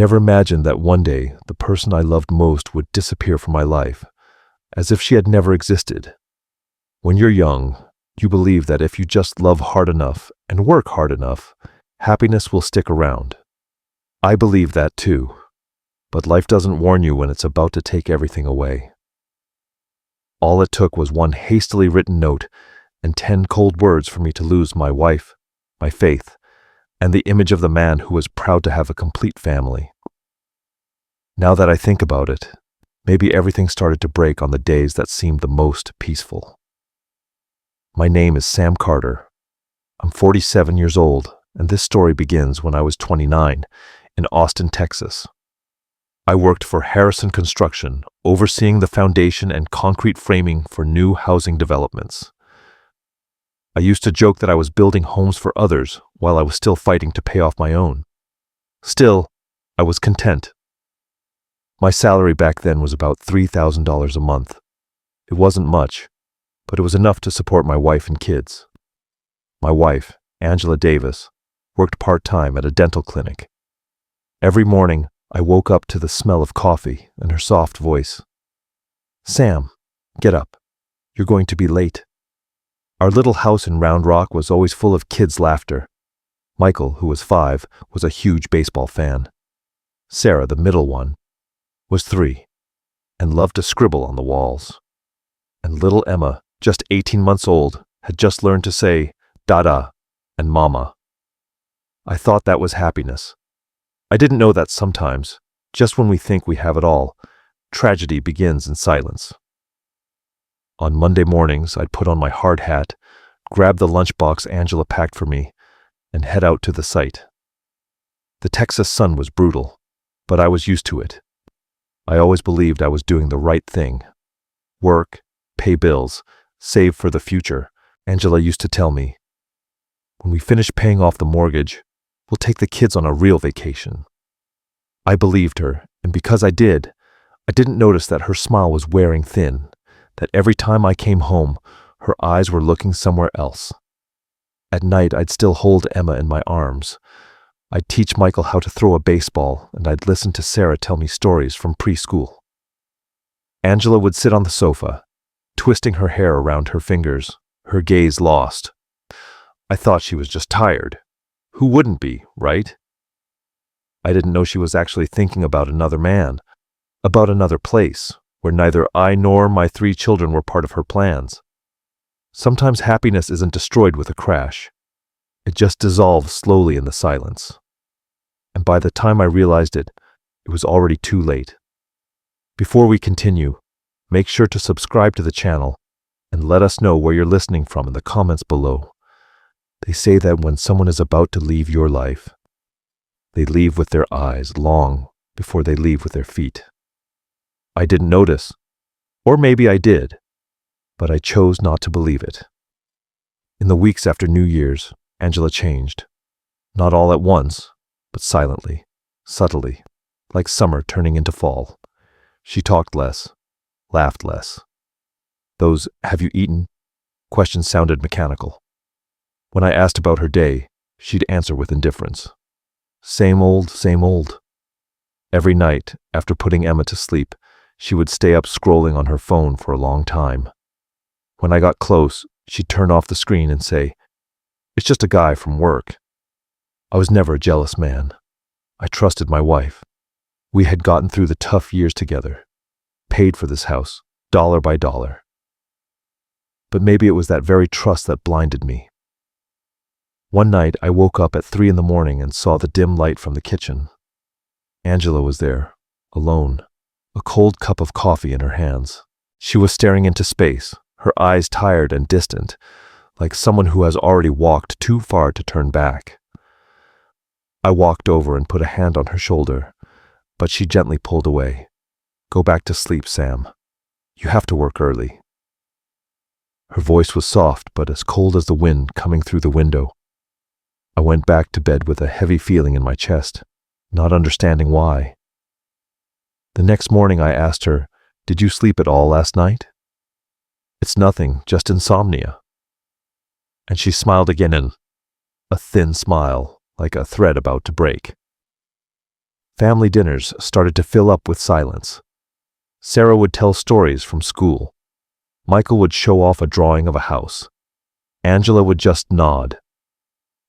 never imagined that one day the person I loved most would disappear from my life, as if she had never existed. When you're young, you believe that if you just love hard enough and work hard enough, happiness will stick around. I believe that too, but life doesn't warn you when it's about to take everything away. All it took was one hastily written note and 10 cold words for me to lose my wife, my faith, and the image of the man who was proud to have a complete family. Now that I think about it, maybe everything started to break on the days that seemed the most peaceful. My name is Sam Carter. I'm 47 years old, and this story begins when I was 29 in Austin, Texas. I worked for Harrison Construction, overseeing the foundation and concrete framing for new housing developments. I used to joke that I was building homes for others while I was still fighting to pay off my own. Still, I was content. My salary back then was about $3,000 a month. It wasn't much, but it was enough to support my wife and kids. My wife, Angela Davis, worked part-time at a dental clinic. Every morning, I woke up to the smell of coffee and her soft voice. "Sam, get up. You're going to be late." Our little house in Round Rock was always full of kids' laughter. Michael, who was 5, was a huge baseball fan. Sarah, the middle one, was 3 and loved to scribble on the walls. And little Emma, just 18 months old, had just learned to say "Dada" and "Mama." I thought that was happiness. I didn't know that sometimes, just when we think we have it all, tragedy begins in silence. On Monday mornings, I'd put on my hard hat, grab the lunchbox Angela packed for me, and head out to the site. The Texas sun was brutal, but I was used to it. I always believed I was doing the right thing. Work, pay bills, save for the future, Angela used to tell me. When we finish paying off the mortgage, we'll take the kids on a real vacation. I believed her, and because I didn't notice that her smile was wearing thin, that every time I came home, her eyes were looking somewhere else. At night, I'd still hold Emma in my arms. I'd teach Michael how to throw a baseball, and I'd listen to Sarah tell me stories from preschool. Angela would sit on the sofa, twisting her hair around her fingers, her gaze lost. I thought she was just tired. Who wouldn't be, right? I didn't know she was actually thinking about another man, about another place, where neither I nor my 3 children were part of her plans. Sometimes happiness isn't destroyed with a crash. It just dissolves slowly in the silence. And by the time I realized it, it was already too late. Before we continue, make sure to subscribe to the channel and let us know where you're listening from in the comments below. They say that when someone is about to leave your life, they leave with their eyes long before they leave with their feet. I didn't notice, or maybe I did, but I chose not to believe it. In the weeks after New Year's, Angela changed. Not all at once, but silently, subtly, like summer turning into fall. She talked less, laughed less. Those "have you eaten?" questions sounded mechanical. When I asked about her day, she'd answer with indifference. Same old, same old. Every night, after putting Emma to sleep, she would stay up scrolling on her phone for a long time. When I got close, she'd turn off the screen and say, "It's just a guy from work." I was never a jealous man. I trusted my wife. We had gotten through the tough years together, paid for this house, dollar by dollar. But maybe it was that very trust that blinded me. One night, I woke up at 3 a.m. and saw the dim light from the kitchen. Angela was there, alone, a cold cup of coffee in her hands. She was staring into space, her eyes tired and distant, like someone who has already walked too far to turn back. I walked over and put a hand on her shoulder, but she gently pulled away. "Go back to sleep, Sam. You have to work early." Her voice was soft, but as cold as the wind coming through the window. I went back to bed with a heavy feeling in my chest, not understanding why. The next morning I asked her, "Did you sleep at all last night?" "It's nothing, just insomnia." And she smiled again, in a thin smile, like a thread about to break. Family dinners started to fill up with silence. Sarah would tell stories from school. Michael would show off a drawing of a house. Angela would just nod.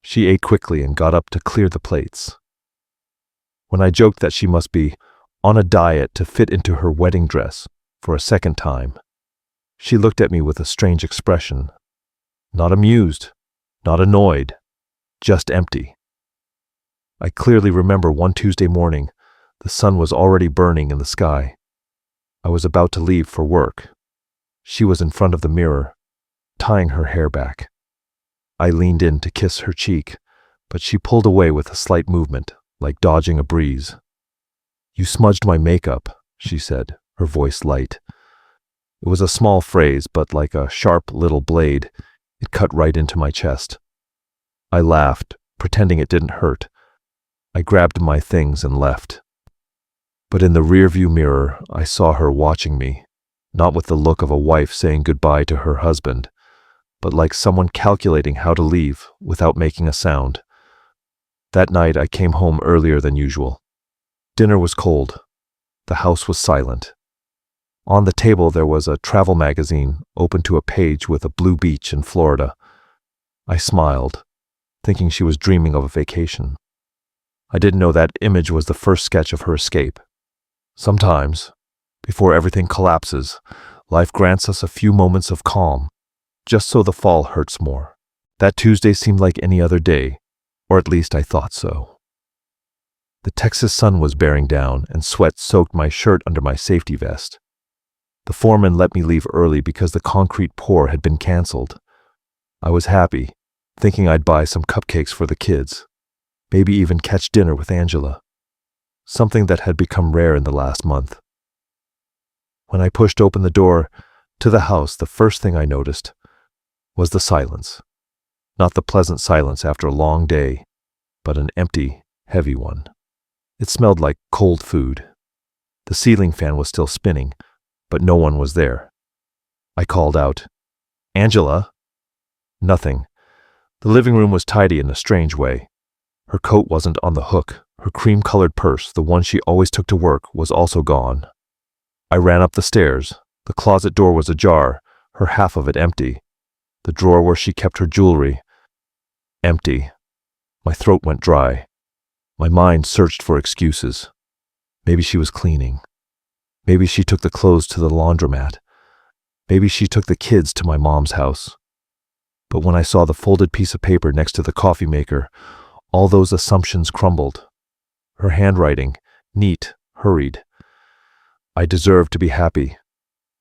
She ate quickly and got up to clear the plates. When I joked that she must be on a diet to fit into her wedding dress for a second time, she looked at me with a strange expression. Not amused, not annoyed, just empty. I clearly remember one Tuesday morning, the sun was already burning in the sky. I was about to leave for work. She was in front of the mirror, tying her hair back. I leaned in to kiss her cheek, but she pulled away with a slight movement, like dodging a breeze. "You smudged my makeup," she said, her voice light. It was a small phrase, but like a sharp little blade, it cut right into my chest. I laughed, pretending it didn't hurt. I grabbed my things and left. But in the rearview mirror, I saw her watching me, not with the look of a wife saying goodbye to her husband, but like someone calculating how to leave without making a sound. That night I came home earlier than usual. Dinner was cold. The house was silent. On the table there was a travel magazine open to a page with a blue beach in Florida. I smiled, thinking she was dreaming of a vacation. I didn't know that image was the first sketch of her escape. Sometimes, before everything collapses, life grants us a few moments of calm, just so the fall hurts more. That Tuesday seemed like any other day, or at least I thought so. The Texas sun was bearing down, and sweat soaked my shirt under my safety vest. The foreman let me leave early because the concrete pour had been canceled. I was happy, thinking I'd buy some cupcakes for the kids, maybe even catch dinner with Angela, something that had become rare in the last month. When I pushed open the door to the house, the first thing I noticed was the silence. Not the pleasant silence after a long day, but an empty, heavy one. It smelled like cold food. The ceiling fan was still spinning, but no one was there. I called out, "Angela?" Nothing. The living room was tidy in a strange way. Her coat wasn't on the hook. Her cream-colored purse, the one she always took to work, was also gone. I ran up the stairs. The closet door was ajar, her half of it empty. The drawer where she kept her jewelry, empty. My throat went dry. My mind searched for excuses. Maybe she was cleaning. Maybe she took the clothes to the laundromat. Maybe she took the kids to my mom's house. But when I saw the folded piece of paper next to the coffee maker, all those assumptions crumbled. Her handwriting, neat, hurried. "I deserve to be happy.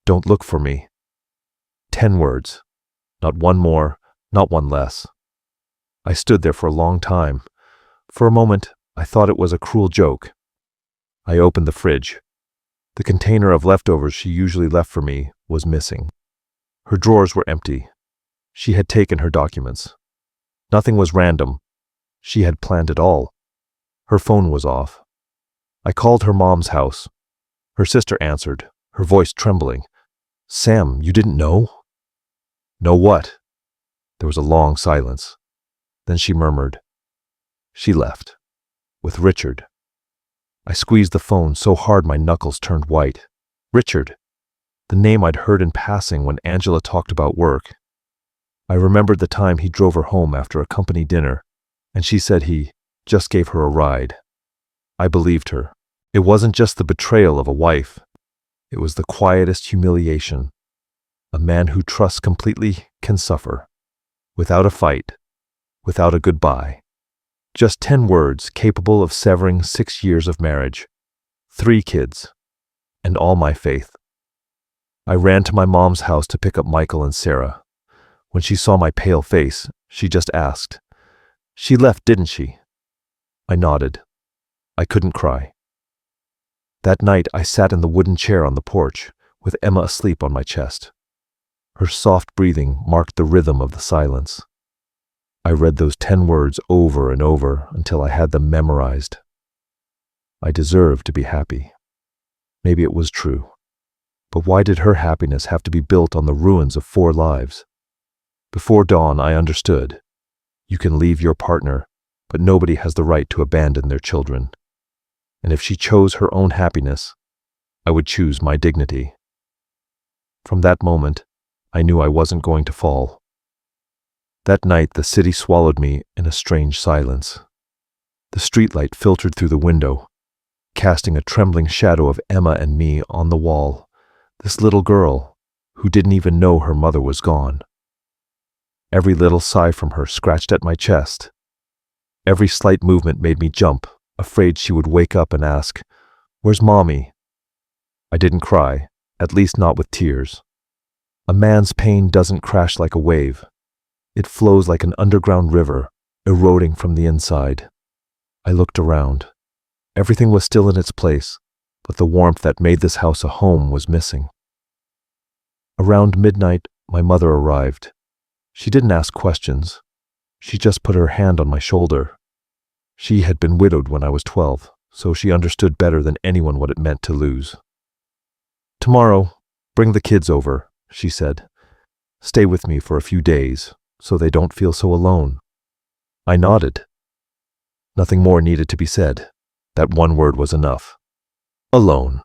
Don't look for me." 10 words. Not one more, not one less. I stood there for a long time. For a moment, I thought it was a cruel joke. I opened the fridge. The container of leftovers she usually left for me was missing. Her drawers were empty. She had taken her documents. Nothing was random. She had planned it all. Her phone was off. I called her mom's house. Her sister answered, her voice trembling. "Sam, you didn't know?" "Know what?" There was a long silence. Then she murmured, "She left. With Richard." I squeezed the phone so hard my knuckles turned white. Richard. The name I'd heard in passing when Angela talked about work. I remembered the time he drove her home after a company dinner, and she said he just gave her a ride. I believed her. It wasn't just the betrayal of a wife. It was the quietest humiliation. A man who trusts completely can suffer. Without a fight. Without a goodbye. Just 10 words capable of severing 6 years of marriage, 3 kids, and all my faith. I ran to my mom's house to pick up Michael and Sarah. When she saw my pale face, she just asked, "She left, didn't she?" I nodded. I couldn't cry. That night I sat in the wooden chair on the porch, with Emma asleep on my chest. Her soft breathing marked the rhythm of the silence. I read those 10 words over and over until I had them memorized. I deserved to be happy. Maybe it was true. But why did her happiness have to be built on the ruins of 4 lives? Before dawn, I understood. You can leave your partner, but nobody has the right to abandon their children. and if she chose her own happiness, I would choose my dignity. From that moment, I knew I wasn't going to fall. That night, the city swallowed me in a strange silence. The streetlight filtered through the window, casting a trembling shadow of Emma and me on the wall, this little girl who didn't even know her mother was gone. Every little sigh from her scratched at my chest. Every slight movement made me jump, afraid she would wake up and ask, "Where's Mommy?" I didn't cry, at least not with tears. A man's pain doesn't crash like a wave. It flows like an underground river, eroding from the inside. I looked around. Everything was still in its place, but the warmth that made this house a home was missing. Around midnight, my mother arrived. She didn't ask questions. She just put her hand on my shoulder. She had been widowed when I was 12, so she understood better than anyone what it meant to lose. "Tomorrow, bring the kids over," she said. "Stay with me for a few days, so they don't feel so alone." I nodded. Nothing more needed to be said. That one word was enough. Alone.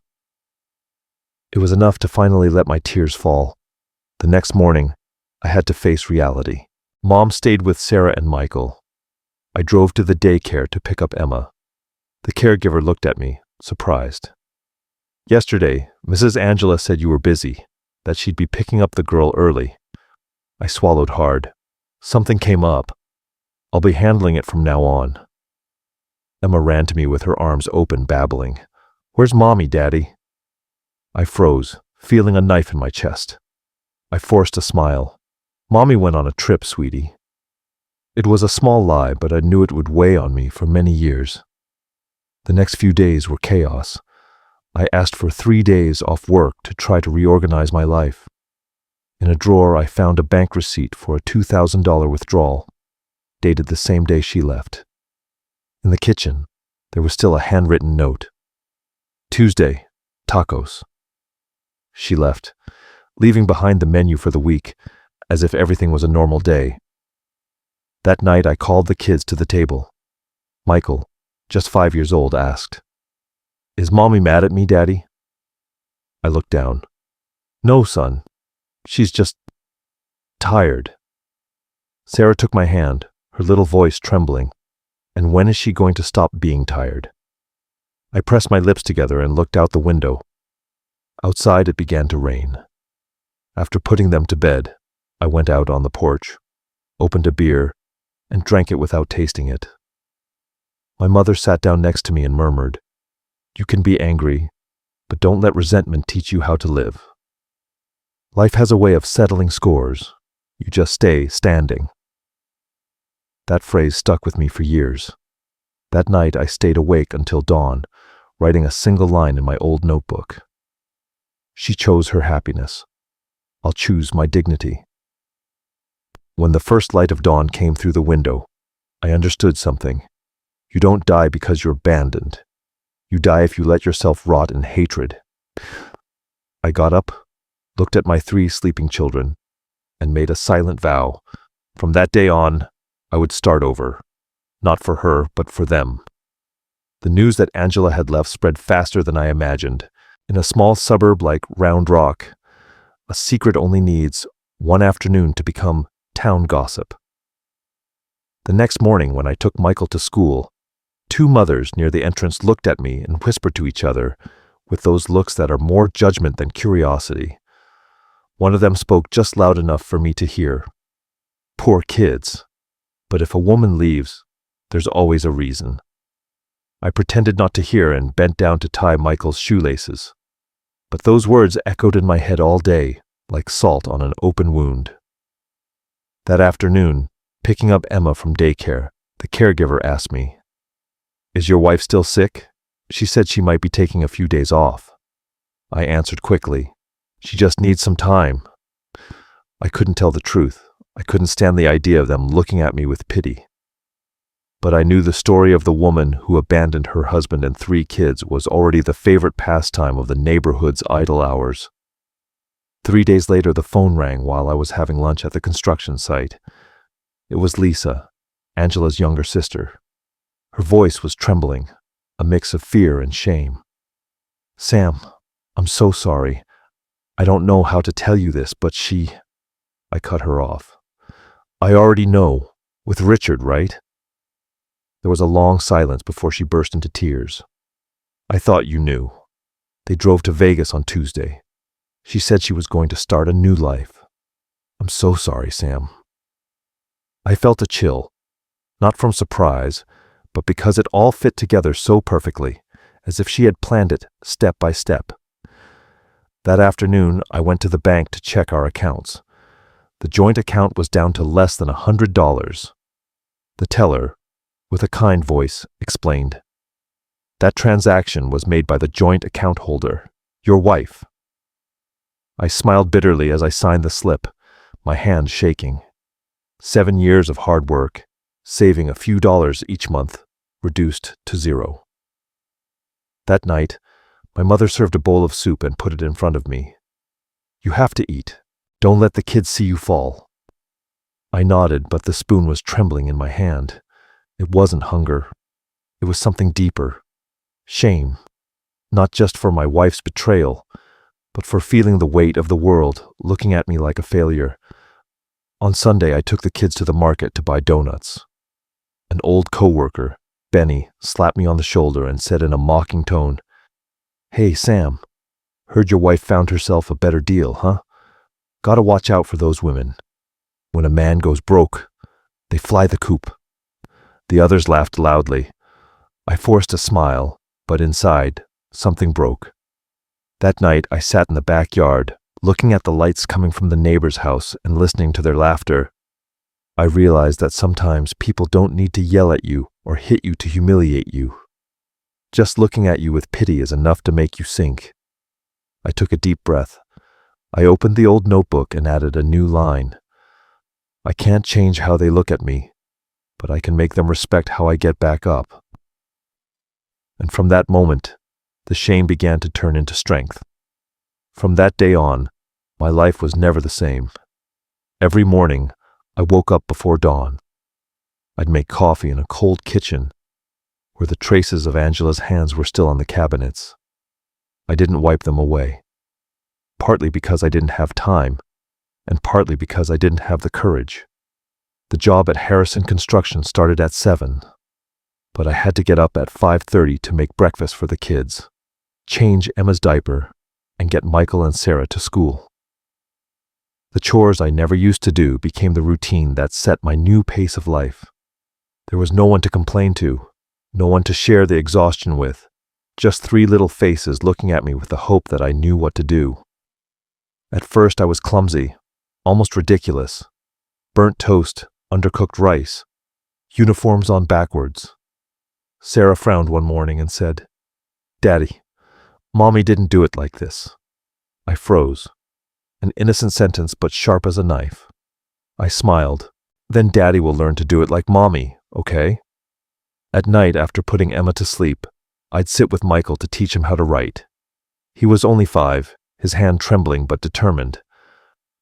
It was enough to finally let my tears fall. The next morning, I had to face reality. Mom stayed with Sarah and Michael. I drove to the daycare to pick up Emma. The caregiver looked at me, surprised. "Yesterday, Mrs. Angela said you were busy, that she'd be picking up the girl early." I swallowed hard. Something came up. "I'll be handling it from now on." Emma ran to me with her arms open, babbling, "Where's Mommy, Daddy?" I froze, feeling a knife in my chest. I forced a smile. "Mommy went on a trip, sweetie." It was a small lie, but I knew it would weigh on me for many years. The next few days were chaos. I asked for 3 days off work to try to reorganize my life. In a drawer, I found a bank receipt for a $2,000 withdrawal, dated the same day she left. In the kitchen, there was still a handwritten note. "Tuesday, tacos." She left, leaving behind the menu for the week, as if everything was a normal day. That night, I called the kids to the table. Michael, just 5 years old, asked, "Is Mommy mad at me, Daddy?" I looked down. "No, son. She's just tired." Sarah took my hand, her little voice trembling. "And when is she going to stop being tired?" I pressed my lips together and looked out the window. Outside, it began to rain. After putting them to bed, I went out on the porch, opened a beer, and drank it without tasting it. My mother sat down next to me and murmured, "You can be angry, but don't let resentment teach you how to live. Life has a way of settling scores. You just stay standing." That phrase stuck with me for years. That night, I stayed awake until dawn, writing a single line in my old notebook. She chose her happiness. I'll choose my dignity. When the first light of dawn came through the window, I understood something. You don't die because you're abandoned. You die if you let yourself rot in hatred. I got up, looked at my 3 sleeping children, and made a silent vow. From that day on, I would start over. Not for her, but for them. The news that Angela had left spread faster than I imagined. In a small suburb like Round Rock, a secret only needs one afternoon to become town gossip. The next morning, when I took Michael to school, 2 mothers near the entrance looked at me and whispered to each other with those looks that are more judgment than curiosity. One of them spoke just loud enough for me to hear. "Poor kids. But if a woman leaves, there's always a reason." I pretended not to hear and bent down to tie Michael's shoelaces. But those words echoed in my head all day, like salt on an open wound. That afternoon, picking up Emma from daycare, the caregiver asked me, "Is your wife still sick? She said she might be taking a few days off." I answered quickly, "She just needs some time." I couldn't tell the truth. I couldn't stand the idea of them looking at me with pity. But I knew the story of the woman who abandoned her husband and 3 kids was already the favorite pastime of the neighborhood's idle hours. 3 days later, the phone rang while I was having lunch at the construction site. It was Lisa, Angela's younger sister. Her voice was trembling. a mix of fear and shame. "Sam, I'm so sorry. I don't know how to tell you this, but I cut her off. "I already know. With Richard, right?" There was a long silence before she burst into tears. "I thought you knew. They drove to Vegas on Tuesday. She said she was going to start a new life. I'm so sorry, Sam." I felt a chill, not from surprise, but because it all fit together so perfectly, as if she had planned it step by step. That afternoon, I went to the bank to check our accounts. The joint account was down to less than $100. The teller, with a kind voice, explained, "That transaction was made by the joint account holder, your wife." I smiled bitterly as I signed the slip, my hand shaking. 7 years of hard work, saving a few dollars each month, reduced to zero. That night, my mother served a bowl of soup and put it in front of me. "You have to eat. Don't let the kids see you fall." I nodded, but the spoon was trembling in my hand. It wasn't hunger. It was something deeper. Shame. Not just for my wife's betrayal, but for feeling the weight of the world looking at me like a failure. On Sunday, I took the kids to the market to buy donuts. An old coworker, Benny, slapped me on the shoulder and said in a mocking tone, "Hey, Sam, heard your wife found herself a better deal, huh? Gotta watch out for those women. When a man goes broke, they fly the coop." The others laughed loudly. I forced a smile, but inside, something broke. That night, I sat in the backyard, looking at the lights coming from the neighbor's house and listening to their laughter. I realized that sometimes people don't need to yell at you or hit you to humiliate you. Just looking at you with pity is enough to make you sink. I took a deep breath. I opened the old notebook and added a new line. "I can't change how they look at me, but I can make them respect how I get back up." And from that moment, the shame began to turn into strength. From that day on, my life was never the same. Every morning, I woke up before dawn. I'd make coffee in a cold kitchen where the traces of Angela's hands were still on the cabinets. I didn't wipe them away, partly because I didn't have time, and partly because I didn't have the courage. The job at Harrison Construction started at 7, but I had to get up at 5:30 to make breakfast for the kids, change Emma's diaper, and get Michael and Sarah to school. The chores I never used to do became the routine that set my new pace of life. There was no one to complain to, no one to share the exhaustion with, just 3 little faces looking at me with the hope that I knew what to do. At first I was clumsy, almost ridiculous. Burnt toast, undercooked rice, uniforms on backwards. Sarah frowned one morning and said, "Daddy, Mommy didn't do it like this." I froze. An innocent sentence, but sharp as a knife. I smiled. "Then Daddy will learn to do it like Mommy, okay?" At night, after putting Emma to sleep, I'd sit with Michael to teach him how to write. He was only 5, his hand trembling but determined.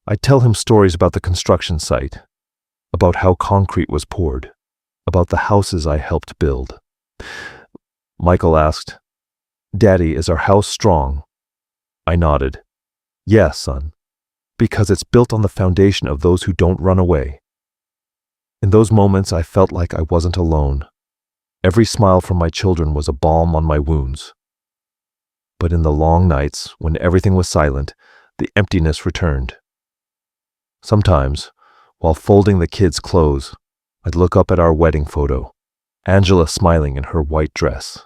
I'd tell him stories about the construction site, about how concrete was poured, about the houses I helped build. Michael asked, "Daddy, is our house strong?" I nodded. "Yes, son, because it's built on the foundation of those who don't run away." In those moments, I felt like I wasn't alone. Every smile from my children was a balm on my wounds. But in the long nights, when everything was silent, the emptiness returned. Sometimes, while folding the kids' clothes, I'd look up at our wedding photo, Angela smiling in her white dress.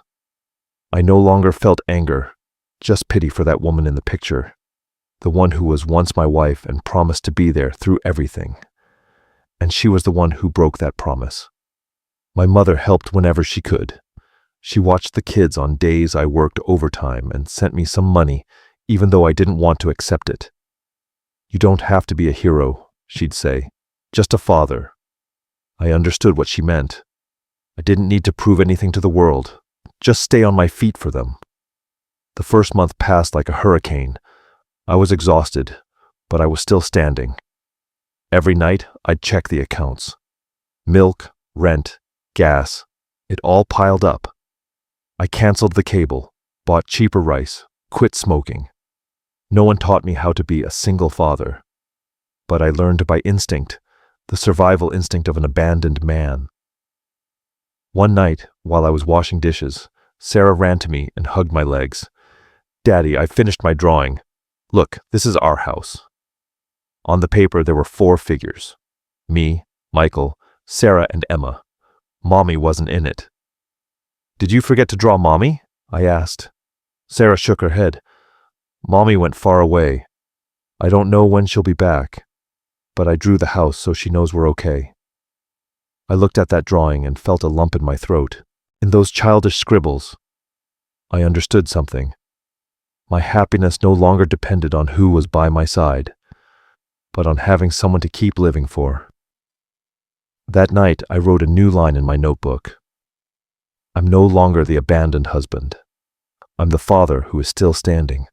I no longer felt anger, just pity for that woman in the picture, the one who was once my wife and promised to be there through everything. And she was the one who broke that promise. My mother helped whenever she could. She watched the kids on days I worked overtime and sent me some money, even though I didn't want to accept it. "You don't have to be a hero," she'd say, "just a father." I understood what she meant. I didn't need to prove anything to the world, just stay on my feet for them. The first month passed like a hurricane. I was exhausted, but I was still standing. Every night, I'd check the accounts. Milk, rent, gas, it all piled up. I canceled the cable, bought cheaper rice, quit smoking. No one taught me how to be a single father. But I learned by instinct, the survival instinct of an abandoned man. One night, while I was washing dishes, Sarah ran to me and hugged my legs. "Daddy, I finished my drawing. Look, this is our house." On the paper there were 4 figures. Me, Michael, Sarah, and Emma. Mommy wasn't in it. "Did you forget to draw Mommy?" I asked. Sarah shook her head. "Mommy went far away. I don't know when she'll be back, but I drew the house so she knows we're okay." I looked at that drawing and felt a lump in my throat. In those childish scribbles, I understood something. My happiness no longer depended on who was by my side, but on having someone to keep living for. That night, I wrote a new line in my notebook. I'm no longer the abandoned husband. I'm the father who is still standing.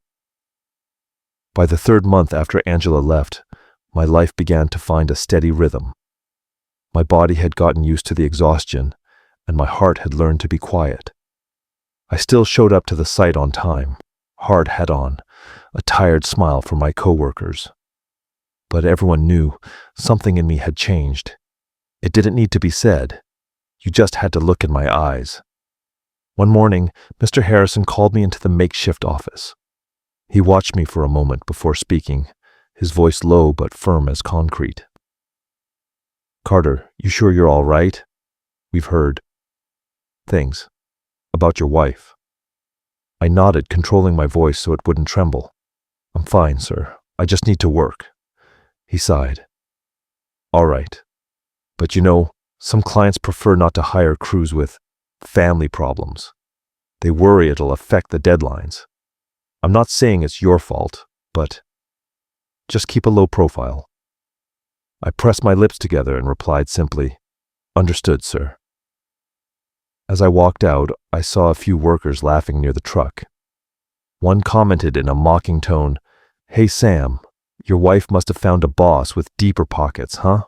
By the 3rd month after Angela left, my life began to find a steady rhythm. My body had gotten used to the exhaustion, and my heart had learned to be quiet. I still showed up to the site on time, hard hat on, a tired smile for my coworkers. But everyone knew something in me had changed. It didn't need to be said. You just had to look in my eyes. One morning, Mr. Harrison called me into the makeshift office. He watched me for a moment before speaking, his voice low but firm as concrete. "Carter, you sure you're all right? We've heard things about your wife." I nodded, controlling my voice so it wouldn't tremble. "I'm fine, sir. I just need to work." He sighed. "All right. But you know, some clients prefer not to hire crews with family problems. They worry it'll affect the deadlines. I'm not saying it's your fault, but just keep a low profile." I pressed my lips together and replied simply, "Understood, sir." As I walked out, I saw a few workers laughing near the truck. One commented in a mocking tone, "Hey Sam, your wife must have found a boss with deeper pockets, huh?"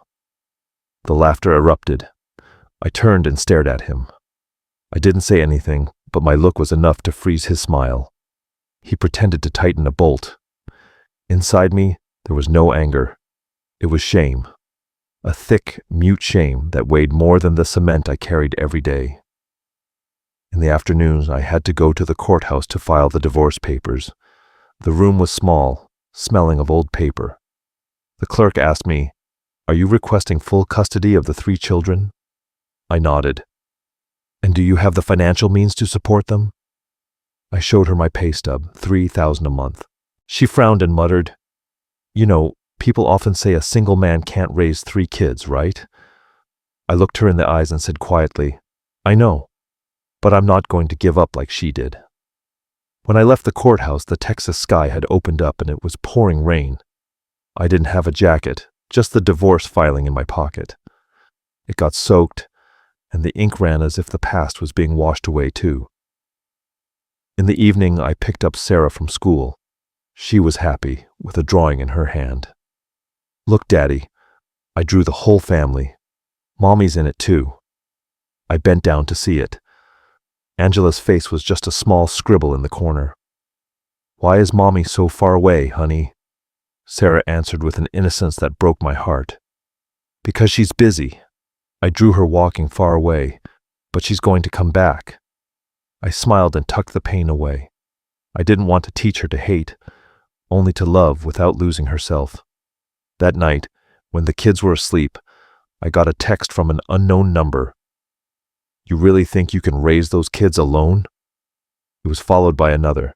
The laughter erupted. I turned and stared at him. I didn't say anything, but my look was enough to freeze his smile. He pretended to tighten a bolt. Inside me, there was no anger. It was shame. A thick, mute shame that weighed more than the cement I carried every day. In the afternoons, I had to go to the courthouse to file the divorce papers. The room was small, smelling of old paper. The clerk asked me, "Are you requesting full custody of the 3 children?" I nodded. "And do you have the financial means to support them?" I showed her my pay stub, $3,000 a month. She frowned and muttered, "You know, people often say a single man can't raise 3 kids, right?" I looked her in the eyes and said quietly, "I know, but I'm not going to give up like she did." When I left the courthouse, the Texas sky had opened up and it was pouring rain. I didn't have a jacket, just the divorce filing in my pocket. It got soaked, and the ink ran as if the past was being washed away too. In the evening, I picked up Sarah from school. She was happy, with a drawing in her hand. "Look, Daddy, I drew the whole family. Mommy's in it too." I bent down to see it. Angela's face was just a small scribble in the corner. "Why is Mommy so far away, honey?" Sarah answered with an innocence that broke my heart. "Because she's busy. I drew her walking far away, but she's going to come back." I smiled and tucked the pain away. I didn't want to teach her to hate, only to love without losing herself. That night, when the kids were asleep, I got a text from an unknown number. "You really think you can raise those kids alone?" It was followed by another.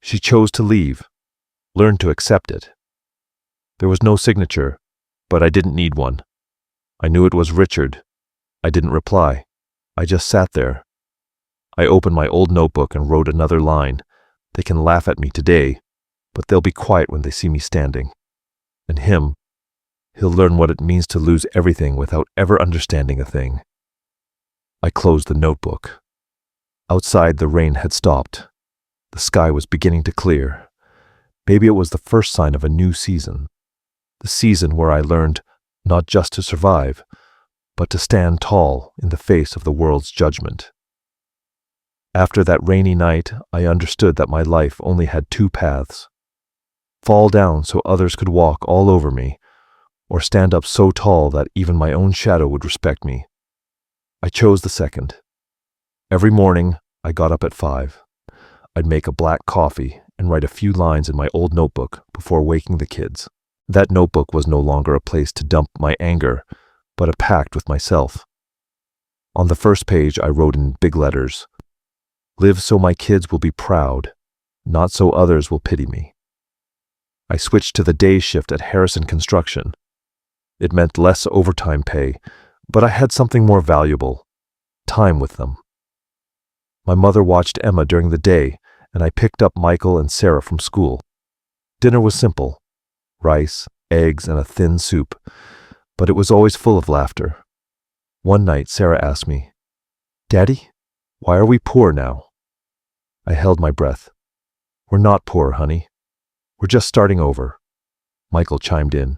"She chose to leave. Learn to accept it." There was no signature, but I didn't need one. I knew it was Richard. I didn't reply. I just sat there. I opened my old notebook and wrote another line. They can laugh at me today, but they'll be quiet when they see me standing. And he'll learn what it means to lose everything without ever understanding a thing. I closed the notebook. Outside, the rain had stopped. The sky was beginning to clear. Maybe it was the first sign of a new season. The season where I learned not just to survive, but to stand tall in the face of the world's judgment. After that rainy night, I understood that my life only had two paths: fall down so others could walk all over me, or stand up so tall that even my own shadow would respect me. I chose the second. Every morning, I got up at 5. I'd make a black coffee and write a few lines in my old notebook before waking the kids. That notebook was no longer a place to dump my anger, but a pact with myself. On the first page, I wrote in big letters, "Live so my kids will be proud, not so others will pity me." I switched to the day shift at Harrison Construction. It meant less overtime pay, but I had something more valuable: time with them. My mother watched Emma during the day, and I picked up Michael and Sarah from school. Dinner was simple: rice, eggs, and a thin soup, but it was always full of laughter. One night, Sarah asked me, "Daddy, why are we poor now?" I held my breath. "We're not poor, honey. We're just starting over." Michael chimed in,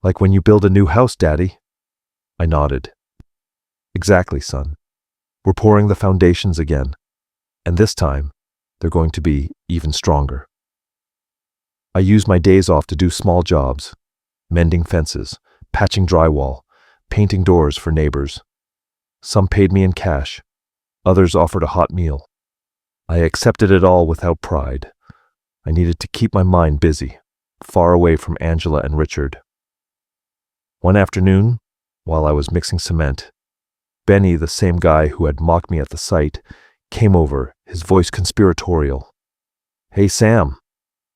"Like when you build a new house, Daddy." I nodded. "Exactly, son. We're pouring the foundations again, and this time, they're going to be even stronger." I used my days off to do small jobs: mending fences, patching drywall, painting doors for neighbors. Some paid me in cash, others offered a hot meal. I accepted it all without pride. I needed to keep my mind busy, far away from Angela and Richard. One afternoon, while I was mixing cement, Benny, the same guy who had mocked me at the site, came over, his voice conspiratorial. "Hey, Sam,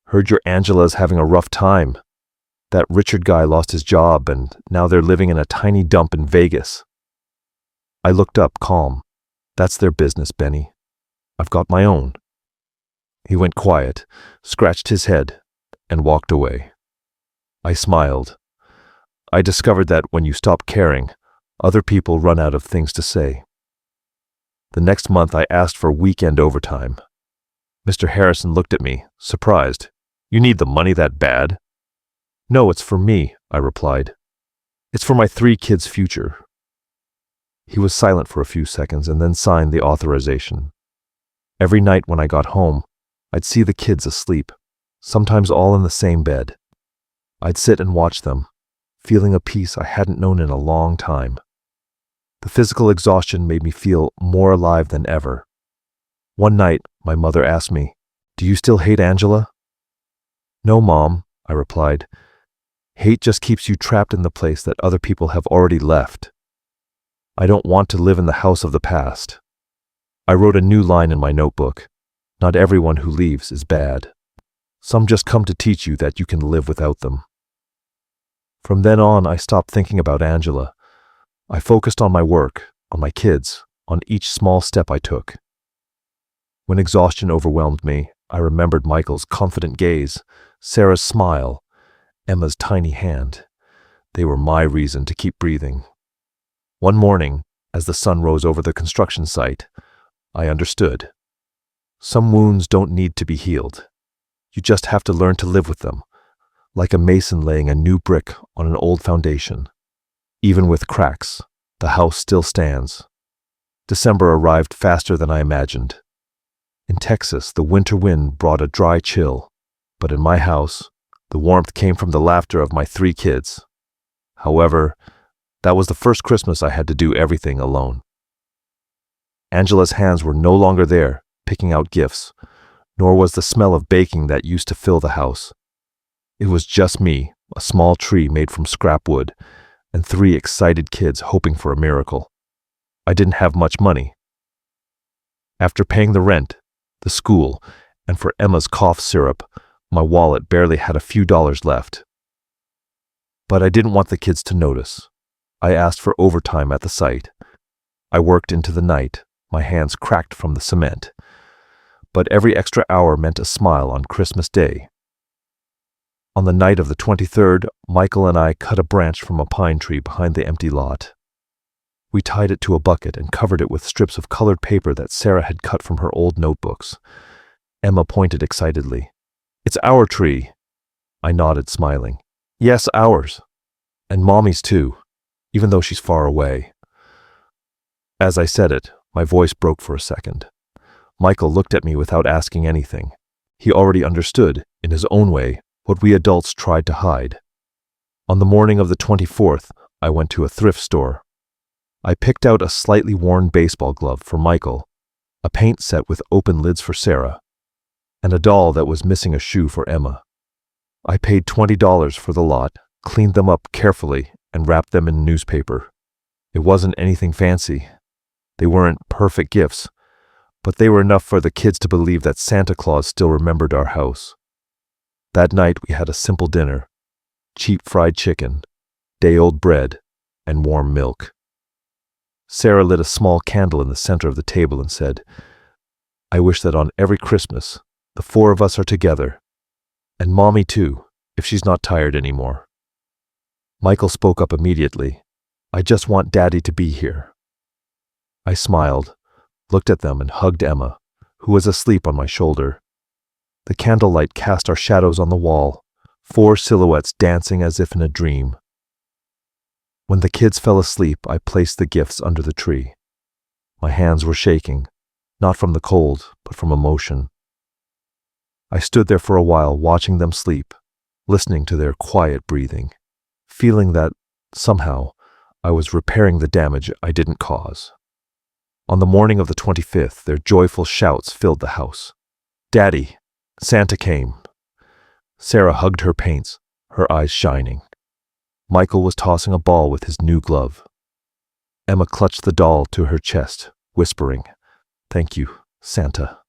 heard your Angela's having a rough time. That Richard guy lost his job, and now they're living in a tiny dump in Vegas." I looked up, calm. "That's their business, Benny. I've got my own." He went quiet, scratched his head, and walked away. I smiled. I discovered that when you stop caring, other people run out of things to say. The next month, I asked for weekend overtime. Mr. Harrison looked at me, surprised. "You need the money that bad?" "No, it's for me," I replied. "It's for my 3 kids' future." He was silent for a few seconds and then signed the authorization. Every night when I got home, I'd see the kids asleep, sometimes all in the same bed. I'd sit and watch them, feeling a peace I hadn't known in a long time. The physical exhaustion made me feel more alive than ever. One night, my mother asked me, "Do you still hate Angela?" "No, Mom," I replied. "Hate just keeps you trapped in the place that other people have already left. I don't want to live in the house of the past." I wrote a new line in my notebook: "Not everyone who leaves is bad. Some just come to teach you that you can live without them." From then on, I stopped thinking about Angela. I focused on my work, on my kids, on each small step I took. When exhaustion overwhelmed me, I remembered Michael's confident gaze, Sarah's smile, Emma's tiny hand. They were my reason to keep breathing. One morning, as the sun rose over the construction site, I understood. Some wounds don't need to be healed. You just have to learn to live with them, like a mason laying a new brick on an old foundation. Even with cracks, the house still stands. December arrived faster than I imagined. In Texas, the winter wind brought a dry chill, but in my house, the warmth came from the laughter of my 3 kids. However, that was the first Christmas I had to do everything alone. Angela's hands were no longer there, picking out gifts, nor was the smell of baking that used to fill the house. It was just me, a small tree made from scrap wood, and 3 excited kids hoping for a miracle. I didn't have much money. After paying the rent, the school, and for Emma's cough syrup, my wallet barely had a few dollars left. But I didn't want the kids to notice. I asked for overtime at the site. I worked into the night, my hands cracked from the cement. But every extra hour meant a smile on Christmas Day. On the night of the 23rd, Michael and I cut a branch from a pine tree behind the empty lot. We tied it to a bucket and covered it with strips of colored paper that Sarah had cut from her old notebooks. Emma pointed excitedly. "It's our tree." I nodded, smiling. "Yes, ours. And Mommy's too, even though she's far away." As I said it, my voice broke for a second. Michael looked at me without asking anything. He already understood, in his own way, what we adults tried to hide. On the morning of the 24th, I went to a thrift store. I picked out a slightly worn baseball glove for Michael, a paint set with open lids for Sarah, and a doll that was missing a shoe for Emma. I paid $20 for the lot, cleaned them up carefully, and wrapped them in newspaper. It wasn't anything fancy. They weren't perfect gifts, but they were enough for the kids to believe that Santa Claus still remembered our house. That night we had a simple dinner: cheap fried chicken, day-old bread, and warm milk. Sarah lit a small candle in the center of the table and said, "I wish that on every Christmas, the four of us are together. And Mommy too, if she's not tired anymore." Michael spoke up immediately. "I just want Daddy to be here." I smiled, looked at them, and hugged Emma, who was asleep on my shoulder. The candlelight cast our shadows on the wall, 4 silhouettes dancing as if in a dream. When the kids fell asleep, I placed the gifts under the tree. My hands were shaking, not from the cold, but from emotion. I stood there for a while watching them sleep, listening to their quiet breathing, feeling that, somehow, I was repairing the damage I didn't cause. On the morning of the 25th, their joyful shouts filled the house. "Daddy, Santa came." Sarah hugged her paints, her eyes shining. Michael was tossing a ball with his new glove. Emma clutched the doll to her chest, whispering, "Thank you, Santa."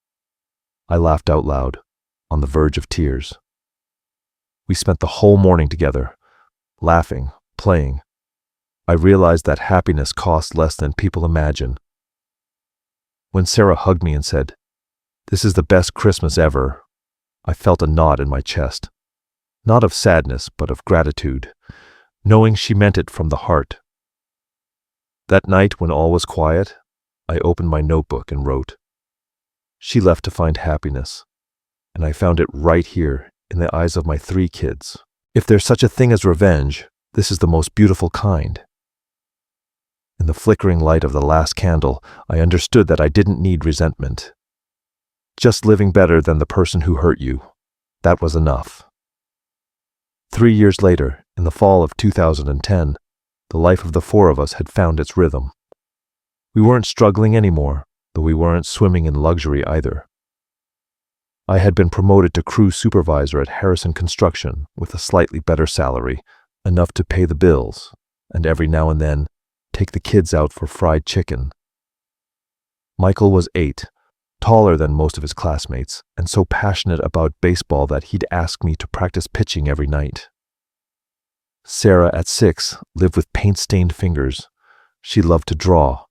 I laughed out loud, on the verge of tears. We spent the whole morning together, laughing, playing. I realized that happiness costs less than people imagine. When Sarah hugged me and said, "This is the best Christmas ever," I felt a knot in my chest. Not of sadness, but of gratitude, knowing she meant it from the heart. That night, when all was quiet, I opened my notebook and wrote, "She left to find happiness, and I found it right here in the eyes of my 3 kids. If there's such a thing as revenge, this is the most beautiful kind." In the flickering light of the last candle, I understood that I didn't need resentment. Just living better than the person who hurt you. That was enough. 3 years later, in the fall of 2010, the life of the 4 of us had found its rhythm. We weren't struggling anymore, though we weren't swimming in luxury either. I had been promoted to crew supervisor at Harrison Construction with a slightly better salary, enough to pay the bills, and every now and then, take the kids out for fried chicken. Michael was 8, taller than most of his classmates, and so passionate about baseball that he'd ask me to practice pitching every night. Sarah, at 6, lived with paint-stained fingers. She loved to draw.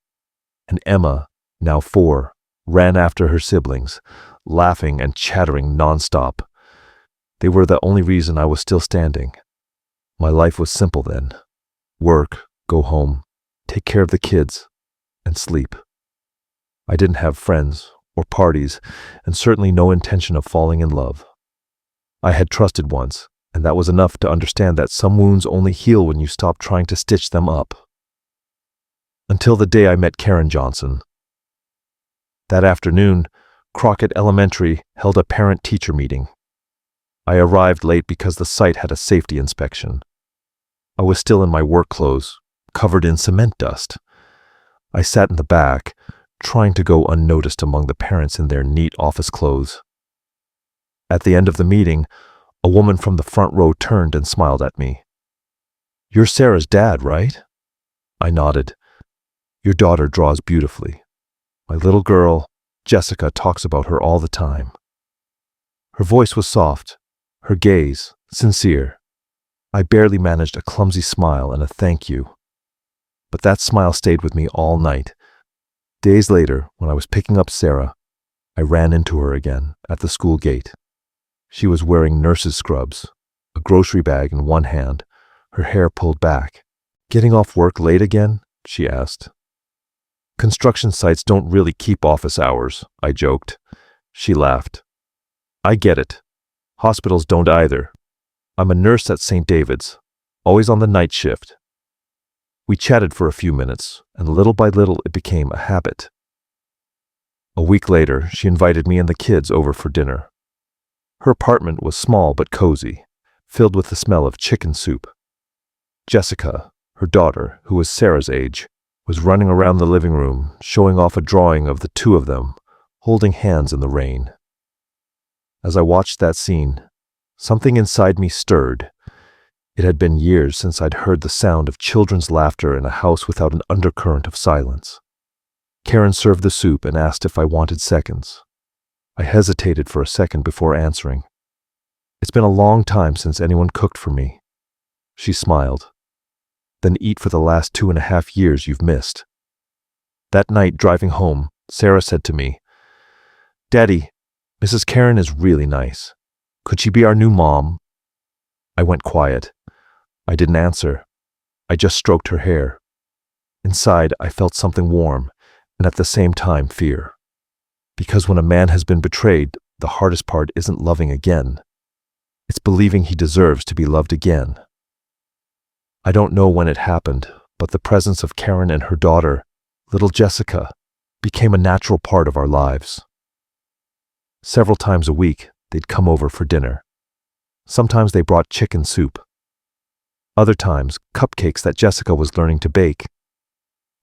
And Emma, now 4, ran after her siblings, laughing and chattering nonstop. They were the only reason I was still standing. My life was simple then. Work, go home, take care of the kids, and sleep. I didn't have friends or parties, and certainly no intention of falling in love. I had trusted once, and that was enough to understand that some wounds only heal when you stop trying to stitch them up. Until the day I met Karen Johnson. That afternoon, Crockett Elementary held a parent-teacher meeting. I arrived late because the site had a safety inspection. I was still in my work clothes, covered in cement dust. I sat in the back, trying to go unnoticed among the parents in their neat office clothes. At the end of the meeting, a woman from the front row turned and smiled at me. "You're Sarah's dad, right?" I nodded. "Your daughter draws beautifully. My little girl, Jessica, talks about her all the time." Her voice was soft, her gaze sincere. I barely managed a clumsy smile and a thank you. But that smile stayed with me all night. Days later, when I was picking up Sarah, I ran into her again at the school gate. She was wearing nurse's scrubs, a grocery bag in one hand, her hair pulled back. "Getting off work late again?" she asked. "Construction sites don't really keep office hours," I joked. She laughed. "I get it. Hospitals don't either. I'm a nurse at St. David's, always on the night shift." We chatted for a few minutes, and little by little it became a habit. A week later, she invited me and the kids over for dinner. Her apartment was small but cozy, filled with the smell of chicken soup. Jessica, her daughter, who was Sarah's age, was running around the living room, showing off a drawing of the two of them, holding hands in the rain. As I watched that scene, something inside me stirred. It had been years since I'd heard the sound of children's laughter in a house without an undercurrent of silence. Karen served the soup and asked if I wanted seconds. I hesitated for a second before answering. It's been a long time since anyone cooked for me. She smiled. Then eat for the last 2.5 years you've missed. That night, driving home, Sarah said to me, "Daddy, Mrs. Karen is really nice. Could she be our new mom?" I went quiet. I didn't answer. I just stroked her hair. Inside, I felt something warm, and at the same time fear. Because when a man has been betrayed, the hardest part isn't loving again. It's believing he deserves to be loved again. I don't know when it happened, but the presence of Karen and her daughter, little Jessica, became a natural part of our lives. Several times a week, they'd come over for dinner. Sometimes they brought chicken soup. Other times, cupcakes that Jessica was learning to bake.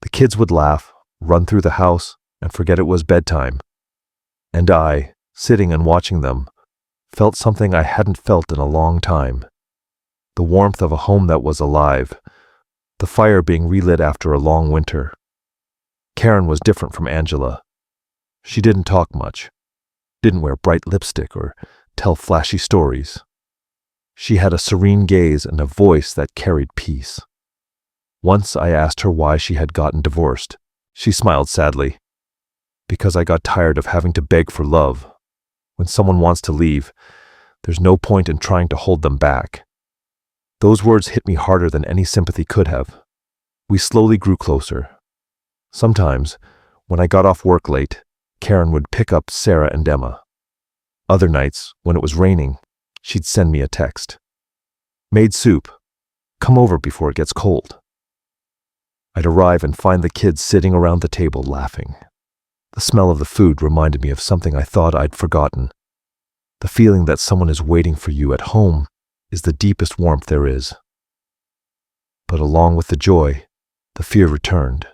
The kids would laugh, run through the house, and forget it was bedtime. And I, sitting and watching them, felt something I hadn't felt in a long time. The warmth of a home that was alive, the fire being relit after a long winter. Karen was different from Angela. She didn't talk much, didn't wear bright lipstick or tell flashy stories. She had a serene gaze and a voice that carried peace. Once I asked her why she had gotten divorced. She smiled sadly. "Because I got tired of having to beg for love. When someone wants to leave, there's no point in trying to hold them back." Those words hit me harder than any sympathy could have. We slowly grew closer. Sometimes, when I got off work late, Karen would pick up Sarah and Emma. Other nights, when it was raining, she'd send me a text. "Made soup. Come over before it gets cold." I'd arrive and find the kids sitting around the table laughing. The smell of the food reminded me of something I thought I'd forgotten. The feeling that someone is waiting for you at home is the deepest warmth there is. But along with the joy, the fear returned.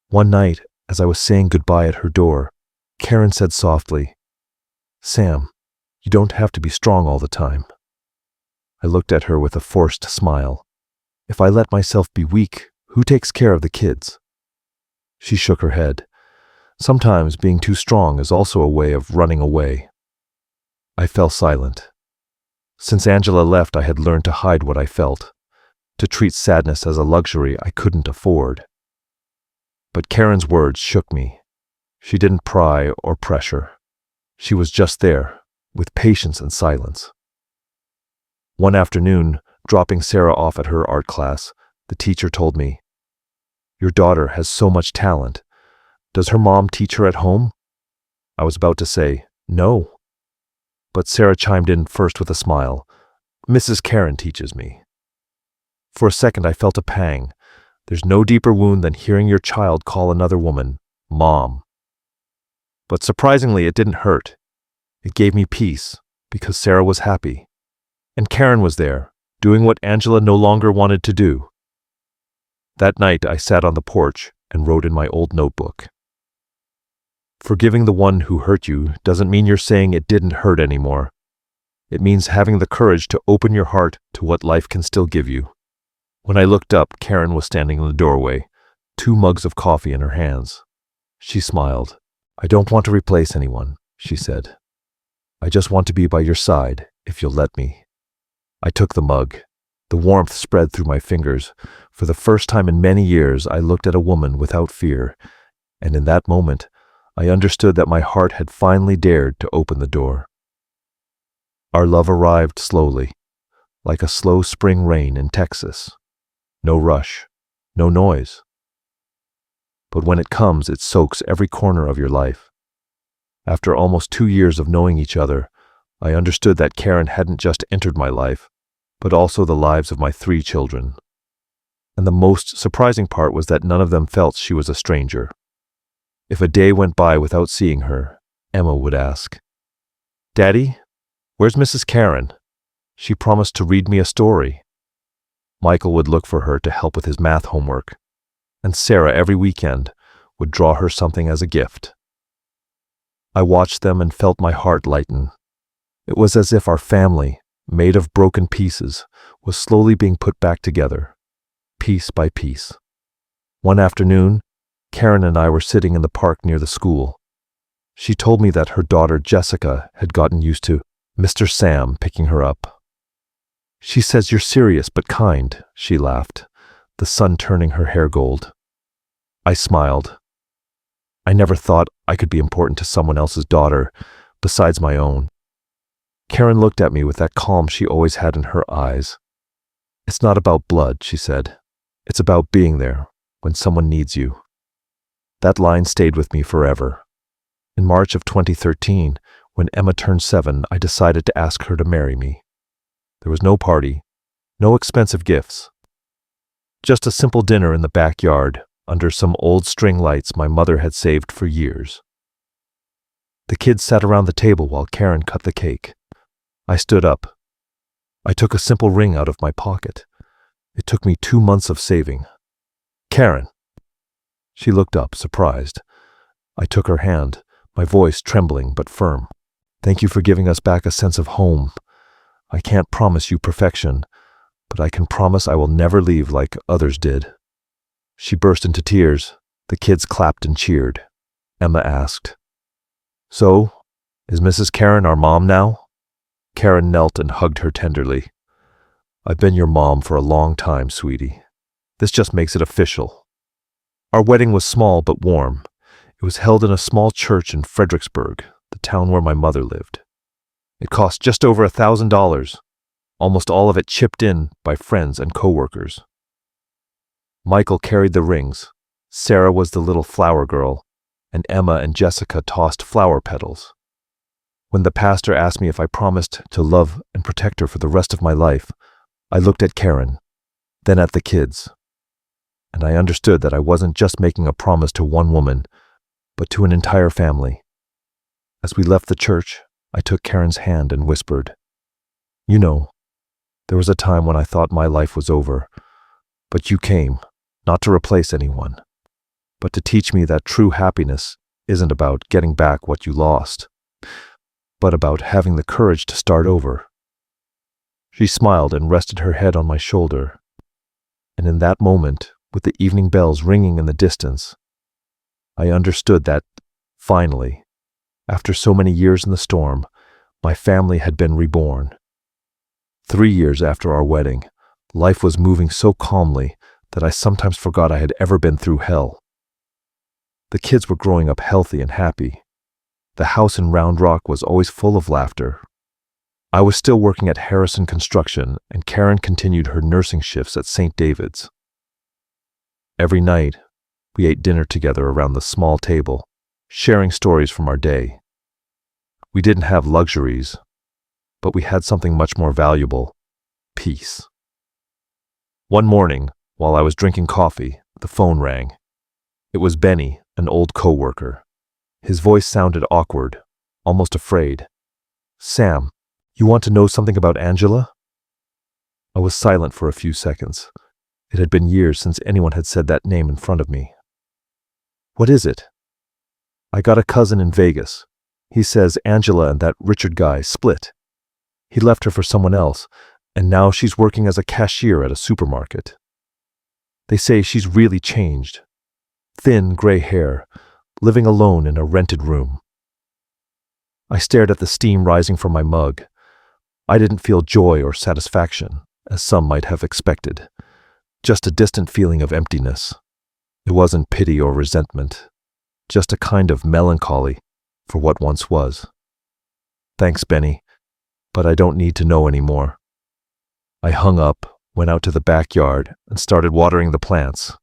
One night, as I was saying goodbye at her door, Karen said softly, "Sam, you don't have to be strong all the time." I looked at her with a forced smile. If I let myself be weak, who takes care of the kids? She shook her head. Sometimes being too strong is also a way of running away. I fell silent. Since Angela left, I had learned to hide what I felt, to treat sadness as a luxury I couldn't afford. But Karen's words shook me. She didn't pry or pressure. She was just there, with patience and silence. One afternoon, dropping Sarah off at her art class, the teacher told me, "Your daughter has so much talent. Does her mom teach her at home?" I was about to say, "No." But Sarah chimed in first with a smile. "Mrs. Karen teaches me." For a second I felt a pang. There's no deeper wound than hearing your child call another woman Mom. But surprisingly, it didn't hurt. It gave me peace, because Sarah was happy. And Karen was there, doing what Angela no longer wanted to do. That night I sat on the porch and wrote in my old notebook. Forgiving the one who hurt you doesn't mean you're saying it didn't hurt anymore. It means having the courage to open your heart to what life can still give you. When I looked up, Karen was standing in the doorway, 2 mugs of coffee in her hands. She smiled. "I don't want to replace anyone," she said. "I just want to be by your side, if you'll let me." I took the mug. The warmth spread through my fingers. For the first time in many years, I looked at a woman without fear, and in that moment, I understood that my heart had finally dared to open the door. Our love arrived slowly, like a slow spring rain in Texas. No rush, no noise. But when it comes, it soaks every corner of your life. After almost 2 years of knowing each other, I understood that Karen hadn't just entered my life, but also the lives of my 3 children. And the most surprising part was that none of them felt she was a stranger. If a day went by without seeing her, Emma would ask, "Daddy, where's Mrs. Karen? She promised to read me a story." Michael would look for her to help with his math homework, and Sarah every weekend would draw her something as a gift. I watched them and felt my heart lighten. It was as if our family, made of broken pieces, was slowly being put back together, piece by piece. One afternoon, Karen and I were sitting in the park near the school. She told me that her daughter Jessica had gotten used to Mr. Sam picking her up. "She says you're serious but kind," she laughed, the sun turning her hair gold. I smiled. I never thought I could be important to someone else's daughter besides my own. Karen looked at me with that calm she always had in her eyes. "It's not about blood," she said. "It's about being there when someone needs you." That line stayed with me forever. In March of 2013, when Emma turned 7, I decided to ask her to marry me. There was no party, no expensive gifts. Just a simple dinner in the backyard, under some old string lights my mother had saved for years. The kids sat around the table while Karen cut the cake. I stood up. I took a simple ring out of my pocket. It took me 2 months of saving. "Karen." She looked up, surprised. I took her hand, my voice trembling but firm. "Thank you for giving us back a sense of home. I can't promise you perfection, but I can promise I will never leave like others did." She burst into tears. The kids clapped and cheered. Emma asked, "So, is Mrs. Karen our mom now?" Karen knelt and hugged her tenderly. "I've been your mom for a long time, sweetie. This just makes it official." Our wedding was small but warm. It was held in a small church in Fredericksburg, the town where my mother lived. It cost just over $1,000, almost all of it chipped in by friends and co-workers. Michael carried the rings, Sarah was the little flower girl, and Emma and Jessica tossed flower petals. When the pastor asked me if I promised to love and protect her for the rest of my life, I looked at Karen, then at the kids, and I understood that I wasn't just making a promise to one woman, but to an entire family. As we left the church, I took Karen's hand and whispered, "You know, there was a time when I thought my life was over, but you came, not to replace anyone, but to teach me that true happiness isn't about getting back what you lost, but about having the courage to start over." She smiled and rested her head on my shoulder, and in that moment, with the evening bells ringing in the distance, I understood that, finally, after so many years in the storm, my family had been reborn. 3 years after our wedding, life was moving so calmly that I sometimes forgot I had ever been through hell. The kids were growing up healthy and happy. The house in Round Rock was always full of laughter. I was still working at Harrison Construction, and Karen continued her nursing shifts at St. David's. Every night, we ate dinner together around the small table, sharing stories from our day. We didn't have luxuries, but we had something much more valuable: peace. One morning, while I was drinking coffee, the phone rang. It was Benny, an old co-worker. His voice sounded awkward, almost afraid. "Sam, you want to know something about Angela?" I was silent for a few seconds. It had been years since anyone had said that name in front of me. "What is it?" "I got a cousin in Vegas. He says Angela and that Richard guy split. He left her for someone else, and now she's working as a cashier at a supermarket. They say she's really changed. Thin, gray hair, living alone in a rented room." I stared at the steam rising from my mug. I didn't feel joy or satisfaction, as some might have expected. Just a distant feeling of emptiness. It wasn't pity or resentment, just a kind of melancholy for what once was. "Thanks, Benny, but I don't need to know anymore." I hung up, went out to the backyard, and started watering the plants.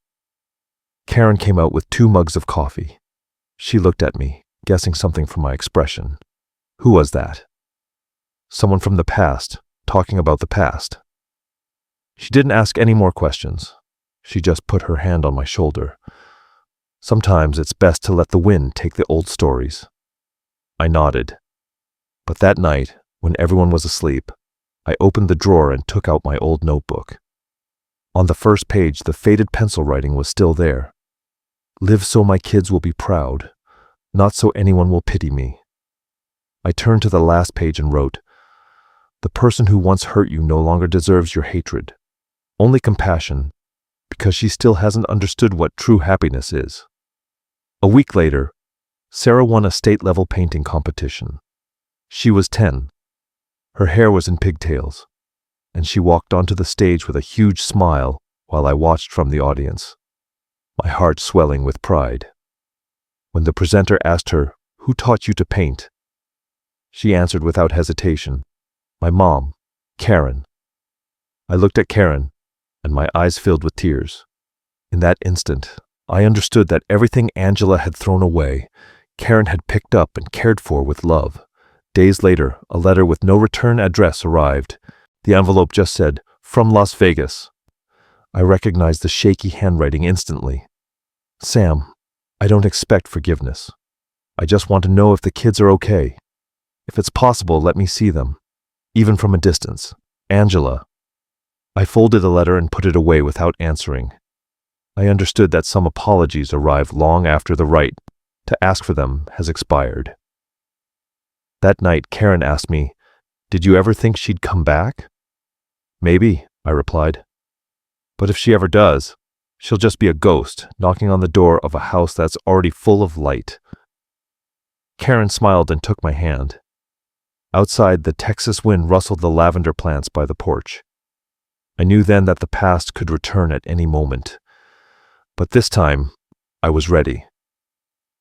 Karen came out with 2 mugs of coffee. She looked at me, guessing something from my expression. Who was that? Someone from the past, talking about the past. She didn't ask any more questions. She just put her hand on my shoulder. Sometimes it's best to let the wind take the old stories. I nodded. But that night, when everyone was asleep, I opened the drawer and took out my old notebook. On the first page, the faded pencil writing was still there. Live so my kids will be proud, not so anyone will pity me. I turned to the last page and wrote, the person who once hurt you no longer deserves your hatred, only compassion, because she still hasn't understood what true happiness is. A week later, Sarah won a state-level painting competition. She was 10. Her hair was in pigtails, and she walked onto the stage with a huge smile while I watched from the audience, my heart swelling with pride. When the presenter asked her, "Who taught you to paint?" she answered without hesitation, "My mom, Karen." I looked at Karen, and my eyes filled with tears. In that instant, I understood that everything Angela had thrown away, Karen had picked up and cared for with love. Days later, a letter with no return address arrived. The envelope just said, "From Las Vegas." I recognized the shaky handwriting instantly. "Sam, I don't expect forgiveness. I just want to know if the kids are okay. If it's possible, let me see them, even from a distance. Angela." I folded the letter and put it away without answering. I understood that some apologies arrive long after the right to ask for them has expired. That night, Karen asked me, "Did you ever think she'd come back?" "Maybe," I replied. "But if she ever does, she'll just be a ghost knocking on the door of a house that's already full of light." Karen smiled and took my hand. Outside, the Texas wind rustled the lavender plants by the porch. I knew then that the past could return at any moment. But this time, I was ready.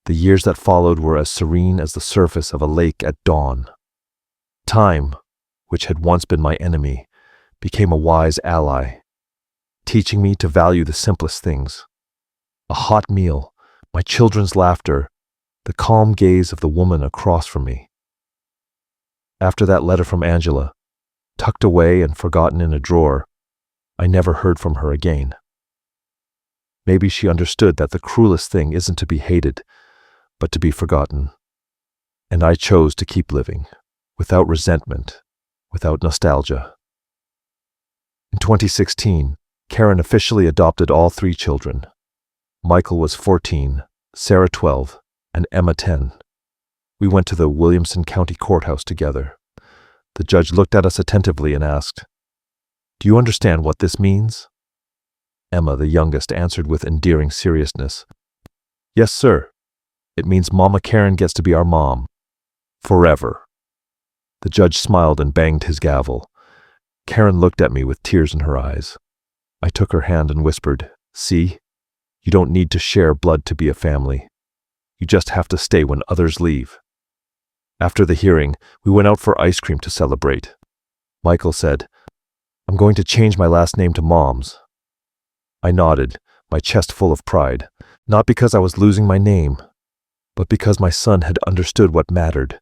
The years that followed were as serene as the surface of a lake at dawn. Time, which had once been my enemy, became a wise ally, teaching me to value the simplest things. A hot meal, my children's laughter, the calm gaze of the woman across from me. After that letter from Angela, tucked away and forgotten in a drawer, I never heard from her again. Maybe she understood that the cruelest thing isn't to be hated, but to be forgotten. And I chose to keep living, without resentment, without nostalgia. In 2016, Karen officially adopted all 3 children. Michael was 14, Sarah 12, and Emma 10. We went to the Williamson County Courthouse together. The judge looked at us attentively and asked, "Do you understand what this means?" Emma, the youngest, answered with endearing seriousness, "Yes, sir. It means Mama Karen gets to be our mom. Forever." The judge smiled and banged his gavel. Karen looked at me with tears in her eyes. I took her hand and whispered, "See, you don't need to share blood to be a family. You just have to stay when others leave." After the hearing, we went out for ice cream to celebrate. Michael said, "I'm going to change my last name to Mom's." I nodded, my chest full of pride, not because I was losing my name, but because my son had understood what mattered.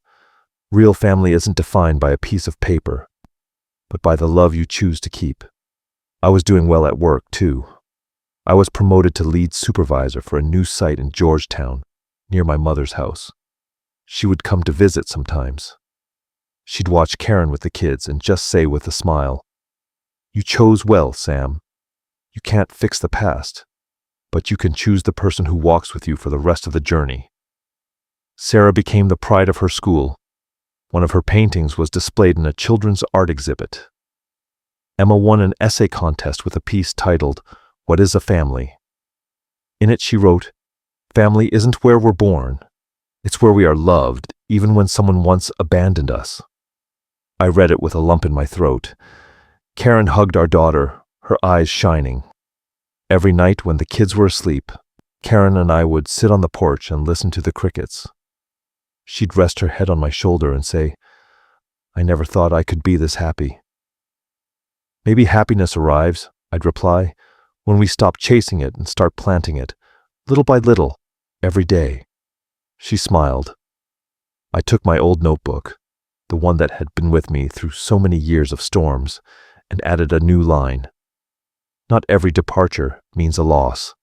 Real family isn't defined by a piece of paper, but by the love you choose to keep. I was doing well at work, too. I was promoted to lead supervisor for a new site in Georgetown, near my mother's house. She would come to visit sometimes. She'd watch Karen with the kids and just say with a smile, "You chose well, Sam. You can't fix the past, but you can choose the person who walks with you for the rest of the journey." Sarah became the pride of her school. One of her paintings was displayed in a children's art exhibit. Emma won an essay contest with a piece titled, "What is a Family?" In it she wrote, "Family isn't where we're born. It's where we are loved, even when someone once abandoned us." I read it with a lump in my throat. Karen hugged our daughter, her eyes shining. Every night when the kids were asleep, Karen and I would sit on the porch and listen to the crickets. She'd rest her head on my shoulder and say, "I never thought I could be this happy." "Maybe happiness arrives," I'd reply, "when we stop chasing it and start planting it, little by little, every day." She smiled. I took my old notebook, the one that had been with me through so many years of storms, and added a new line. "Not every departure means a loss."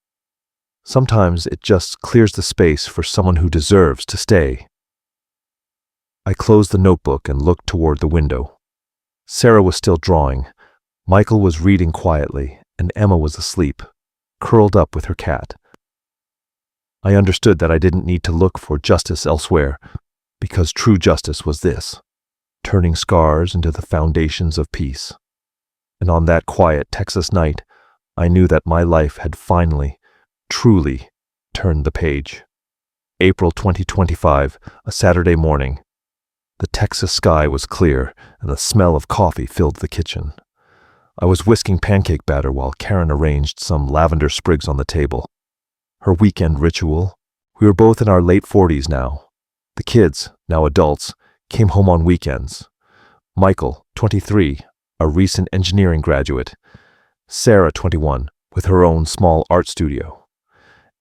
Sometimes it just clears the space for someone who deserves to stay. I closed the notebook and looked toward the window. Sarah was still drawing, Michael was reading quietly, and Emma was asleep, curled up with her cat. I understood that I didn't need to look for justice elsewhere, because true justice was this, turning scars into the foundations of peace. And on that quiet Texas night, I knew that my life had finally, truly, turned the page. April 2025, a Saturday morning. The Texas sky was clear, and the smell of coffee filled the kitchen. I was whisking pancake batter while Karen arranged some lavender sprigs on the table. Her weekend ritual. We were both in our late 40s now. The kids, now adults, came home on weekends. Michael, 23, a recent engineering graduate. Sarah, 21, with her own small art studio.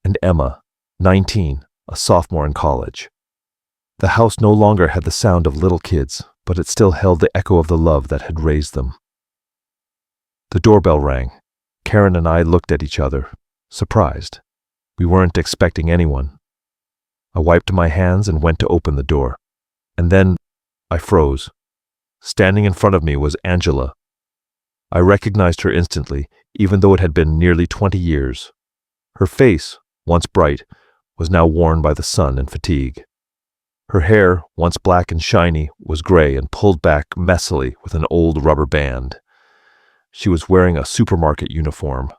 And Emma, 19, a sophomore in college. The house no longer had the sound of little kids, but it still held the echo of the love that had raised them. The doorbell rang. Karen and I looked at each other, surprised. We weren't expecting anyone. I wiped my hands and went to open the door. And then I froze. Standing in front of me was Angela. I recognized her instantly, even though it had been nearly 20 years. Her face, once bright, was now worn by the sun and fatigue. Her hair, once black and shiny, was gray and pulled back messily with an old rubber band. She was wearing a supermarket uniform,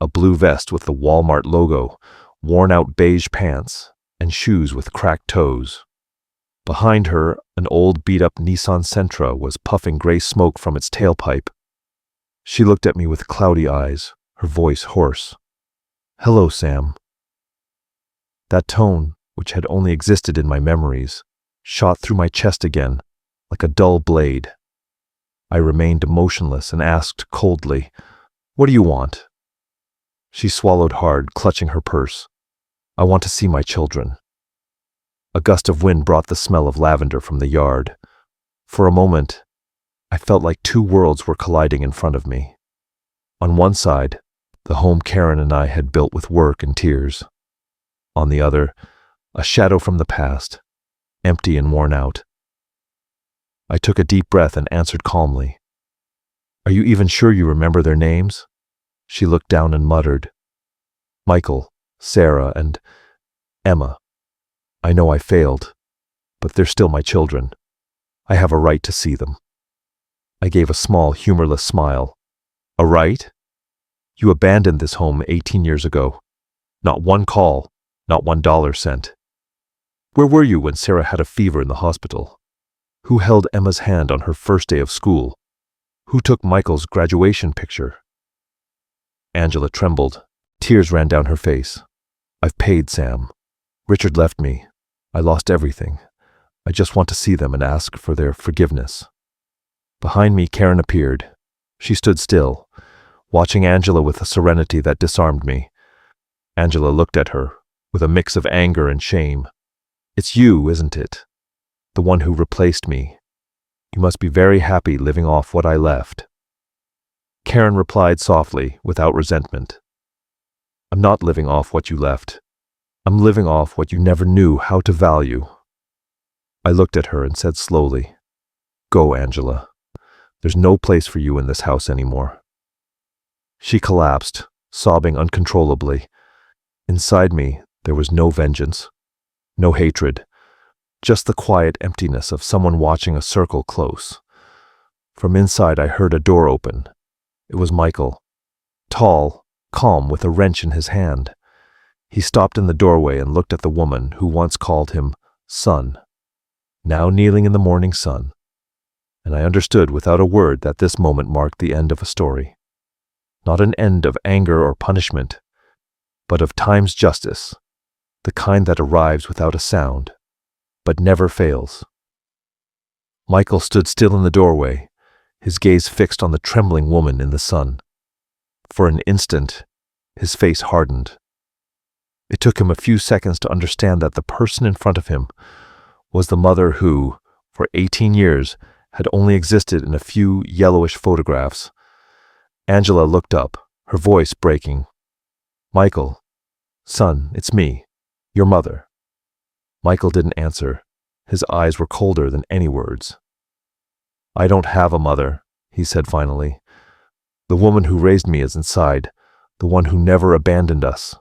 a blue vest with the Walmart logo, worn-out beige pants, and shoes with cracked toes. Behind her, an old beat-up Nissan Sentra was puffing gray smoke from its tailpipe. She looked at me with cloudy eyes, her voice hoarse. "Hello, Sam." That tone, which had only existed in my memories, shot through my chest again, like a dull blade. I remained motionless and asked coldly, "What do you want?" She swallowed hard, clutching her purse. "I want to see my children." A gust of wind brought the smell of lavender from the yard. For a moment, I felt like two worlds were colliding in front of me. On one side, the home Karen and I had built with work and tears. On the other, a shadow from the past, empty and worn out. I took a deep breath and answered calmly, "Are you even sure you remember their names?" She looked down and muttered, "Michael, Sarah, and Emma. I know I failed, but they're still my children. I have a right to see them." I gave a small, humorless smile. "A right? You abandoned this home 18 years ago. Not one call, not $1 sent. Where were you when Sarah had a fever in the hospital? Who held Emma's hand on her first day of school? Who took Michael's graduation picture?" Angela trembled. Tears ran down her face. "I've paid, Sam. Richard left me. I lost everything. I just want to see them and ask for their forgiveness." Behind me, Karen appeared. She stood still, watching Angela with a serenity that disarmed me. Angela looked at her, with a mix of anger and shame. "It's you, isn't it? The one who replaced me. You must be very happy living off what I left." Karen replied softly, without resentment. "I'm not living off what you left. I'm living off what you never knew how to value." I looked at her and said slowly, "Go, Angela. There's no place for you in this house anymore." She collapsed, sobbing uncontrollably. Inside me, there was no vengeance, no hatred, just the quiet emptiness of someone watching a circle close. From inside, I heard a door open. It was Michael, tall, calm, with a wrench in his hand. He stopped in the doorway and looked at the woman who once called him son, now kneeling in the morning sun. And I understood without a word that this moment marked the end of a story. Not an end of anger or punishment, but of time's justice, the kind that arrives without a sound, but never fails. Michael stood still in the doorway, his gaze fixed on the trembling woman in the sun. For an instant, his face hardened. It took him a few seconds to understand that the person in front of him was the mother who, for 18 years, had only existed in a few yellowish photographs. Angela looked up, her voice breaking. "Michael, Son, it's me, your mother. Michael didn't answer. His eyes were colder than any words. I don't have a mother, he said finally. The woman who raised me is inside, the one who never abandoned us.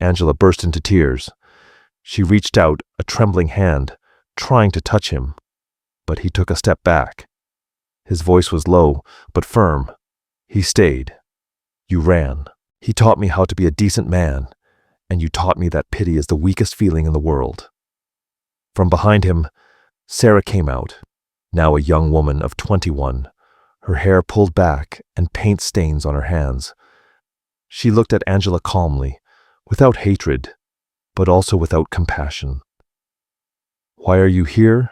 Angela burst into tears. She reached out a trembling hand, trying to touch him, but he took a step back. His voice was low, but firm. He stayed. You ran. He taught me how to be a decent man, and you taught me that pity is the weakest feeling in the world. From behind him, Sarah came out, now a young woman of 21, her hair pulled back and paint stains on her hands. She looked at Angela calmly, without hatred, but also without compassion. Why are you here?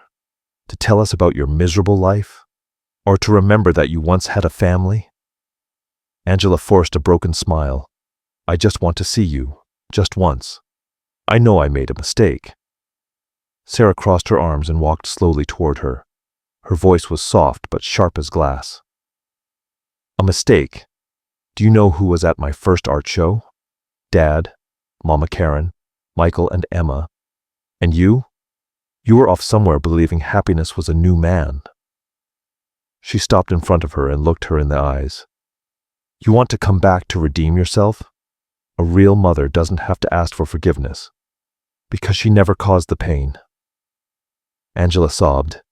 To tell us about your miserable life? Or to remember that you once had a family? Angela forced a broken smile. I just want to see you, just once. I know I made a mistake. Sarah crossed her arms and walked slowly toward her. Her voice was soft but sharp as glass. A mistake? Do you know who was at my first art show? Dad, Mama Karen, Michael and Emma. And you? You were off somewhere believing happiness was a new man. She stopped in front of her and looked her in the eyes. You want to come back to redeem yourself? A real mother doesn't have to ask for forgiveness, because she never caused the pain. Angela sobbed.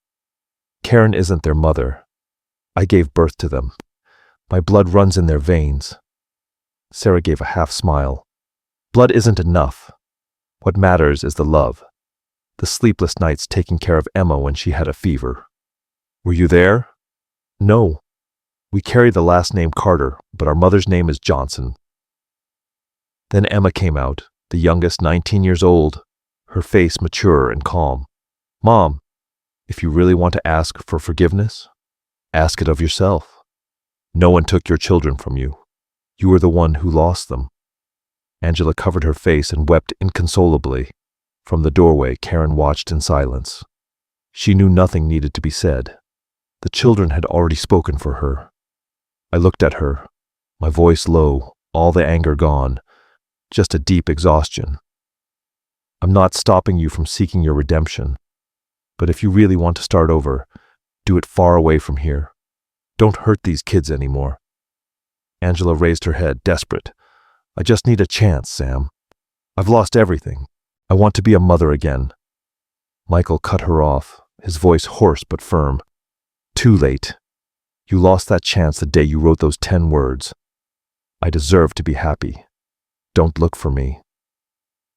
Karen isn't their mother. I gave birth to them. My blood runs in their veins. Sarah gave a half smile. Blood isn't enough. What matters is the love. The sleepless nights taking care of Emma when she had a fever. Were you there? No. We carry the last name Carter, but our mother's name is Johnson. Then Emma came out, the youngest, 19 years old, her face mature and calm. Mom, if you really want to ask for forgiveness, ask it of yourself. No one took your children from you. You were the one who lost them. Angela covered her face and wept inconsolably. From the doorway, Karen watched in silence. She knew nothing needed to be said. The children had already spoken for her. I looked at her, my voice low, all the anger gone, just a deep exhaustion. I'm not stopping you from seeking your redemption, but if you really want to start over, do it far away from here. Don't hurt these kids anymore. Angela raised her head, desperate. I just need a chance, Sam. I've lost everything. I want to be a mother again. Michael cut her off, his voice hoarse but firm. Too late. You lost that chance the day you wrote those 10 words. I deserve to be happy. Don't look for me.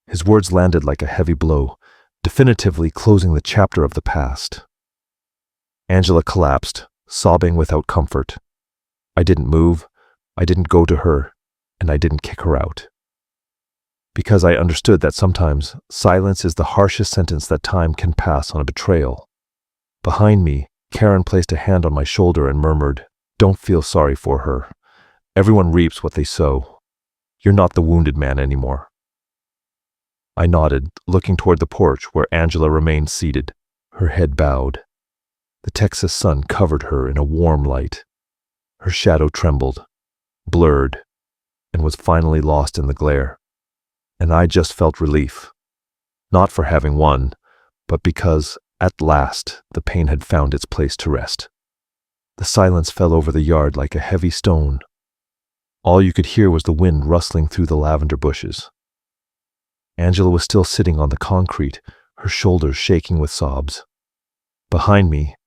His words landed like a heavy blow, definitively closing the chapter of the past. Angela collapsed, sobbing without comfort. I didn't move, I didn't go to her, and I didn't kick her out. Because I understood that sometimes silence is the harshest sentence that time can pass on a betrayal. Behind me, Karen placed a hand on my shoulder and murmured, Don't feel sorry for her. Everyone reaps what they sow. You're not the wounded man anymore. I nodded, looking toward the porch where Angela remained seated, her head bowed. The Texas sun covered her in a warm light. Her shadow trembled, blurred, and was finally lost in the glare. And I just felt relief. Not for having won, but because, at last, the pain had found its place to rest. The silence fell over the yard like a heavy stone. All you could hear was the wind rustling through the lavender bushes. Angela was still sitting on the concrete, her shoulders shaking with sobs. Behind me,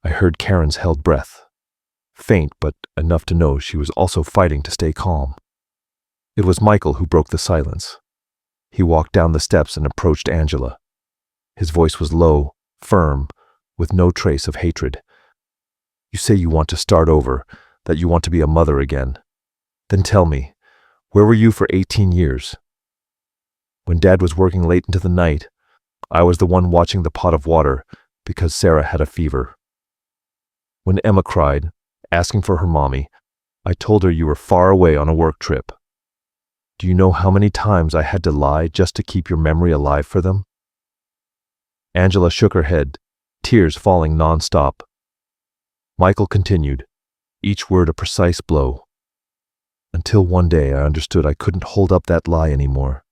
I heard Karen's held breath, faint but enough to know she was also fighting to stay calm. It was Michael who broke the silence. He walked down the steps and approached Angela. His voice was low, firm, with no trace of hatred. You say you want to start over, that you want to be a mother again. Then tell me, where were you for 18 years? When Dad was working late into the night, I was the one watching the pot of water because Sarah had a fever. When Emma cried, asking for her mommy, I told her you were far away on a work trip. Do you know how many times I had to lie just to keep your memory alive for them? Angela shook her head, tears falling non-stop. Michael continued, each word a precise blow. until one day I understood I couldn't hold up that lie anymore,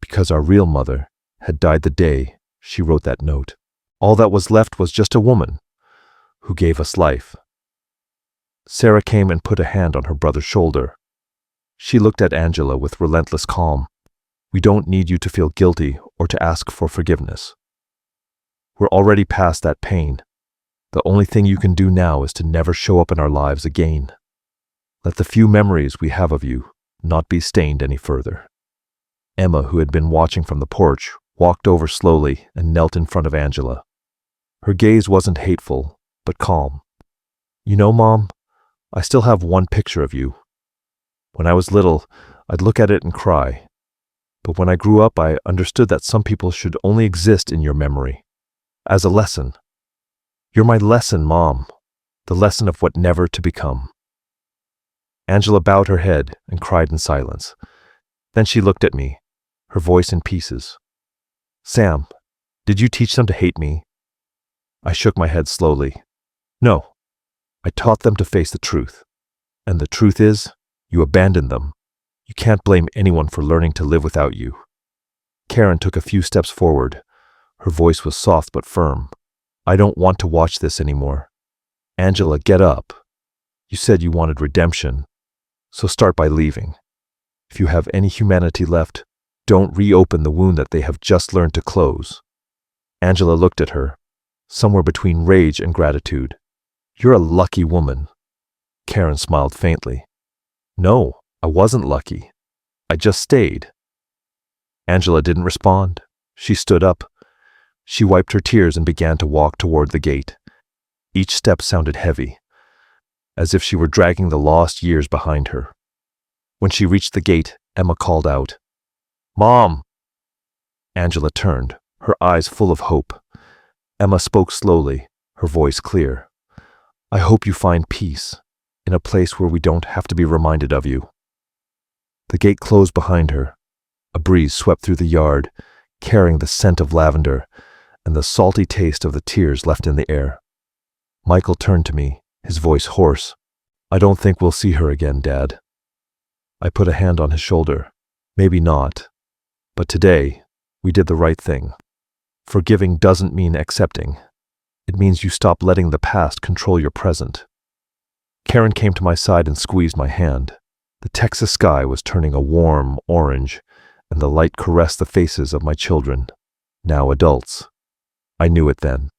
because our real mother had died the day she wrote that note. All that was left was just a woman who gave us life. Sarah came and put a hand on her brother's shoulder. She looked at Angela with relentless calm. We don't need you to feel guilty or to ask for forgiveness. We're already past that pain. The only thing you can do now is to never show up in our lives again. Let the few memories we have of you not be stained any further. Emma, who had been watching from the porch, walked over slowly and knelt in front of Angela. Her gaze wasn't hateful, but calm. You know, Mom, I still have one picture of you. When I was little, I'd look at it and cry. But when I grew up, I understood that some people should only exist in your memory, as a lesson. You're my lesson, Mom, the lesson of what never to become. Angela bowed her head and cried in silence. Then she looked at me, her voice in pieces. Sam, did you teach them to hate me? I shook my head slowly. No, I taught them to face the truth. And the truth is, you abandoned them. You can't blame anyone for learning to live without you. Karen took a few steps forward. Her voice was soft but firm. I don't want to watch this anymore. Angela, get up. You said you wanted redemption, so start by leaving. If you have any humanity left, don't reopen the wound that they have just learned to close. Angela looked at her, somewhere between rage and gratitude. You're a lucky woman. Karen smiled faintly. No, I wasn't lucky. I just stayed. Angela didn't respond. She stood up. She wiped her tears and began to walk toward the gate. Each step sounded heavy, as if she were dragging the lost years behind her. When she reached the gate, Emma called out, Mom! Angela turned, her eyes full of hope. Emma spoke slowly, her voice clear. I hope you find peace, in a place where we don't have to be reminded of you. The gate closed behind her. A breeze swept through the yard, carrying the scent of lavender and the salty taste of the tears left in the air. Michael turned to me, his voice hoarse. I don't think we'll see her again, Dad. I put a hand on his shoulder. Maybe not. But today, we did the right thing. Forgiving doesn't mean accepting. It means you stop letting the past control your present. Karen came to my side and squeezed my hand. The Texas sky was turning a warm orange, and the light caressed the faces of my children, now adults. I knew it then.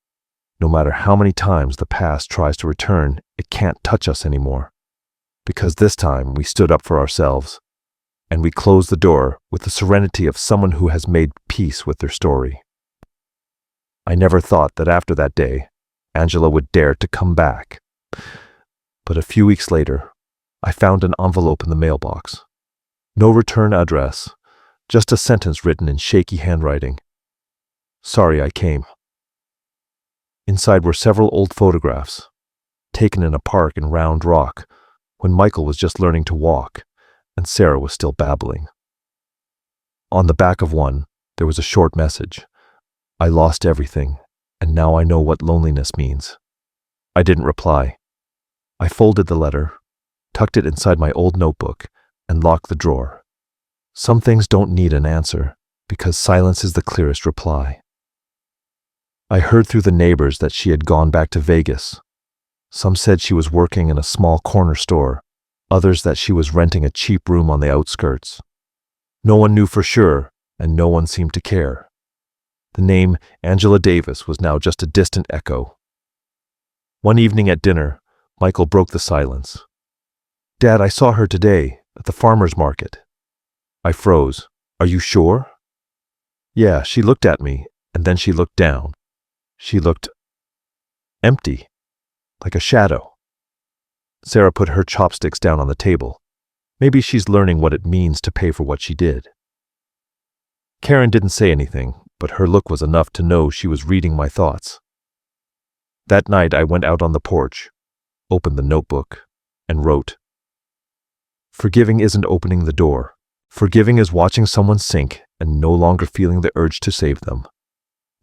No matter how many times the past tries to return, it can't touch us anymore. Because this time we stood up for ourselves, and we closed the door with the serenity of someone who has made peace with their story. I never thought that after that day, Angela would dare to come back. But a few weeks later, I found an envelope in the mailbox. No return address, just a sentence written in shaky handwriting. Sorry I came. Inside were several old photographs, taken in a park in Round Rock, when Michael was just learning to walk, and Sarah was still babbling. On the back of one, there was a short message. I lost everything, and now I know what loneliness means. I didn't reply. I folded the letter, tucked it inside my old notebook, and locked the drawer. Some things don't need an answer, because silence is the clearest reply. I heard through the neighbors that she had gone back to Vegas. Some said she was working in a small corner store, others that she was renting a cheap room on the outskirts. No one knew for sure, and no one seemed to care. The name Angela Davis was now just a distant echo. One evening at dinner, Michael broke the silence. Dad, I saw her today, at the farmer's market. I froze. Are you sure? Yeah, she looked at me, and then she looked down. She looked empty, like a shadow. Sarah put her chopsticks down on the table. Maybe she's learning what it means to pay for what she did. Karen didn't say anything, but her look was enough to know she was reading my thoughts. That night I went out on the porch, opened the notebook, and wrote, Forgiving isn't opening the door. Forgiving is watching someone sink and no longer feeling the urge to save them.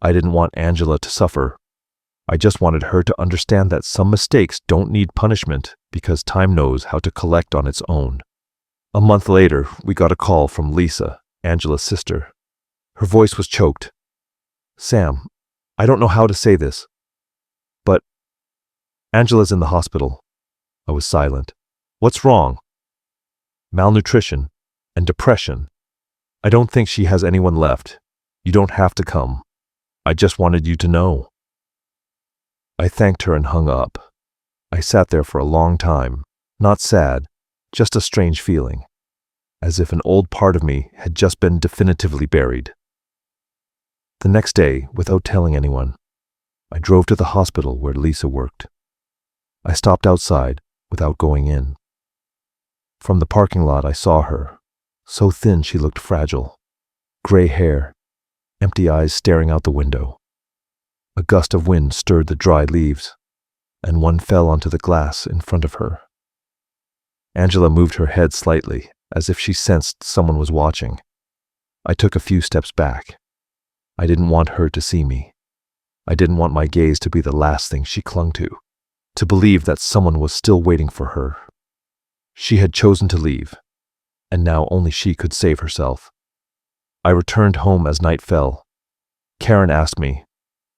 I didn't want Angela to suffer. I just wanted her to understand that some mistakes don't need punishment because time knows how to collect on its own. A month later, we got a call from Lisa, Angela's sister. Her voice was choked. "Sam, I don't know how to say this, but Angela's in the hospital." I was silent. "What's wrong?" "Malnutrition and depression. I don't think she has anyone left. You don't have to come. I just wanted you to know." I thanked her and hung up. I sat there for a long time, not sad, just a strange feeling, as if an old part of me had just been definitively buried. The next day, without telling anyone, I drove to the hospital where Lisa worked. I stopped outside without going in. From the parking lot, I saw her, so thin she looked fragile. Gray hair, empty eyes staring out the window. A gust of wind stirred the dry leaves, and one fell onto the glass in front of her. Angela moved her head slightly, as if she sensed someone was watching. I took a few steps back. I didn't want her to see me. I didn't want my gaze to be the last thing she clung to believe that someone was still waiting for her. She had chosen to leave, and now only she could save herself. I returned home as night fell. Karen asked me,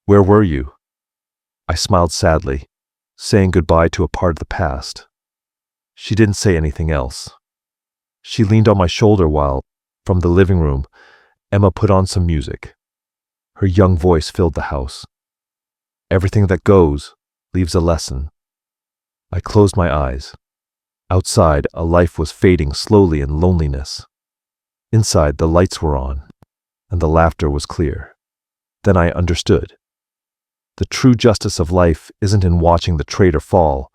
"Where were you?" I smiled sadly, saying goodbye to a part of the past. She didn't say anything else. She leaned on my shoulder while, from the living room, Emma put on some music. Her young voice filled the house. Everything that goes leaves a lesson. I closed my eyes. Outside, a life was fading slowly in loneliness. Inside, the lights were on, and the laughter was clear. Then I understood. The true justice of life isn't in watching the traitor fall,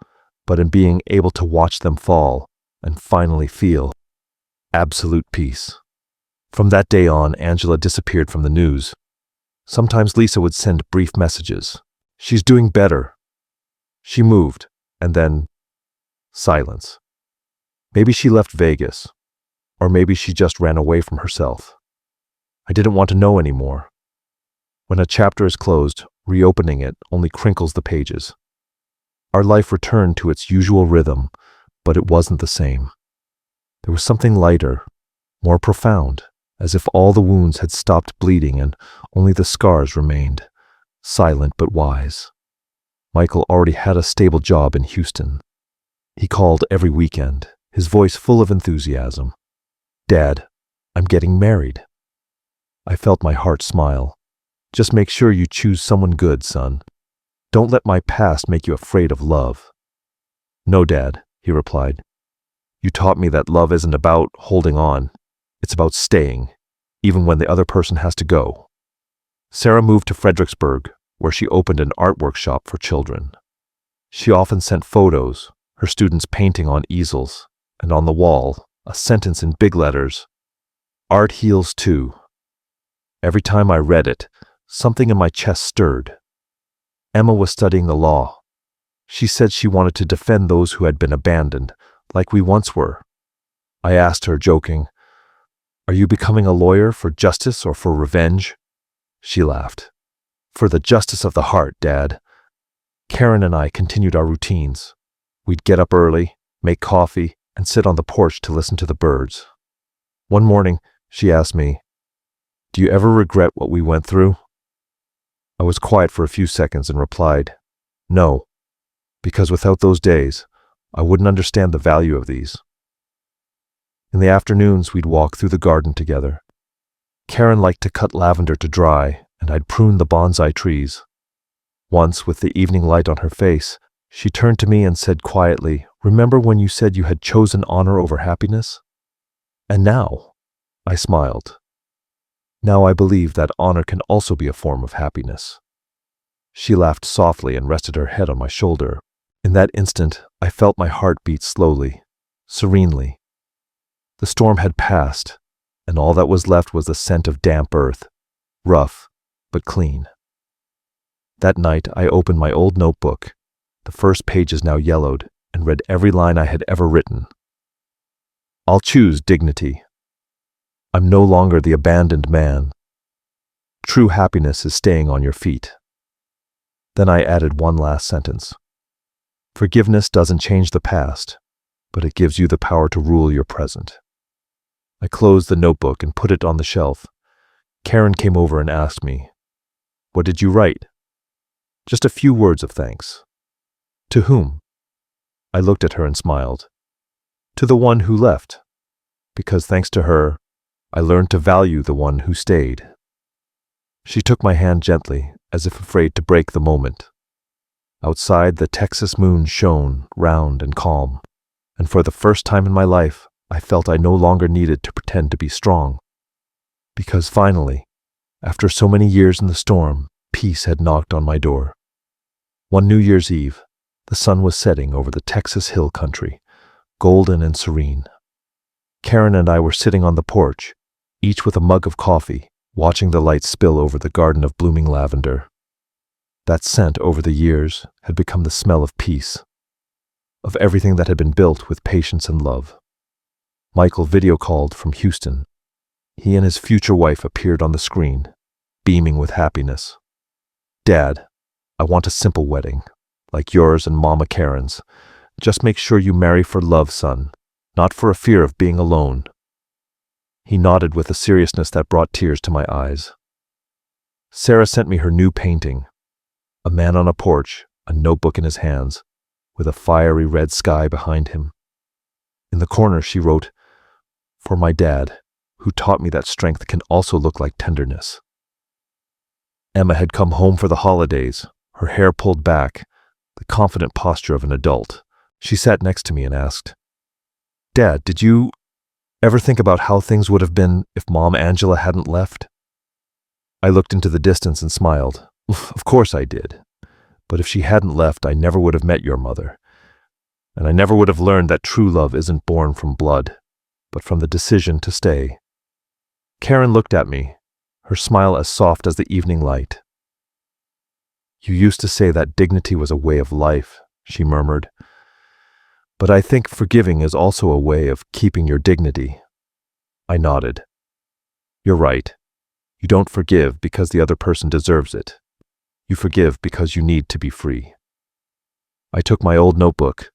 but in being able to watch them fall and finally feel absolute peace. From that day on, Angela disappeared from the news. Sometimes Lisa would send brief messages. "She's doing better." She moved, and then silence. Maybe she left Vegas, or maybe she just ran away from herself. I didn't want to know anymore. When a chapter is closed, reopening it only crinkles the pages. Our life returned to its usual rhythm, but it wasn't the same. There was something lighter, more profound, as if all the wounds had stopped bleeding and only the scars remained, silent but wise. Michael already had a stable job in Houston. He called every weekend, his voice full of enthusiasm. "Dad, I'm getting married." I felt my heart smile. "Just make sure you choose someone good, son. Don't let my past make you afraid of love." "No, Dad," he replied. "You taught me that love isn't about holding on. It's about staying, even when the other person has to go." Sarah moved to Fredericksburg, where she opened an art workshop for children. She often sent photos, her students painting on easels, and on the wall, a sentence in big letters, "Art heals too." Every time I read it, something in my chest stirred. Emma was studying the law. She said she wanted to defend those who had been abandoned, like we once were. I asked her, joking, "Are you becoming a lawyer for justice or for revenge?" She laughed. "For the justice of the heart, Dad." Karen and I continued our routines. We'd get up early, make coffee, and sit on the porch to listen to the birds. One morning, she asked me, "Do you ever regret what we went through?" I was quiet for a few seconds and replied, "No, because without those days, I wouldn't understand the value of these." In the afternoons, we'd walk through the garden together. Karen liked to cut lavender to dry, and I'd prune the bonsai trees. Once, with the evening light on her face, she turned to me and said quietly, "Remember when you said you had chosen honor over happiness?" "And now?" I smiled. "Now I believe that honor can also be a form of happiness." She laughed softly and rested her head on my shoulder. In that instant, I felt my heart beat slowly, serenely. The storm had passed, and all that was left was the scent of damp earth, rough but clean. That night, I opened my old notebook, the first pages now yellowed, and read every line I had ever written. "I'll choose dignity. I'm no longer the abandoned man. True happiness is staying on your feet." Then I added one last sentence. "Forgiveness doesn't change the past, but it gives you the power to rule your present." I closed the notebook and put it on the shelf. Karen came over and asked me, "What did you write?" "Just a few words of thanks." "To whom?" I looked at her and smiled. "To the one who left, because thanks to her, I learned to value the one who stayed." She took my hand gently, as if afraid to break the moment. Outside, the Texas moon shone round and calm, and for the first time in my life, I felt I no longer needed to pretend to be strong. Because finally, after so many years in the storm, peace had knocked on my door. One New Year's Eve, the sun was setting over the Texas hill country, golden and serene. Karen and I were sitting on the porch, each with a mug of coffee, watching the lights spill over the garden of blooming lavender. That scent over the years had become the smell of peace, of everything that had been built with patience and love. Michael video called from Houston. He and his future wife appeared on the screen, beaming with happiness. "Dad, I want a simple wedding, like yours and Mama Karen's. Just make sure you marry for love, son, not for a fear of being alone." He nodded with a seriousness that brought tears to my eyes. Sarah sent me her new painting. A man on a porch, a notebook in his hands, with a fiery red sky behind him. In the corner she wrote, "For my dad, who taught me that strength can also look like tenderness." Emma had come home for the holidays, her hair pulled back, the confident posture of an adult. She sat next to me and asked, "Dad, did you ever think about how things would have been if Mom Angela hadn't left?" I looked into the distance and smiled. "Of course I did. But if she hadn't left, I never would have met your mother. And I never would have learned that true love isn't born from blood, but from the decision to stay." Karen looked at me, her smile as soft as the evening light. "You used to say that dignity was a way of life," she murmured. "But I think forgiving is also a way of keeping your dignity." I nodded. "You're right. You don't forgive because the other person deserves it. You forgive because you need to be free." I took my old notebook,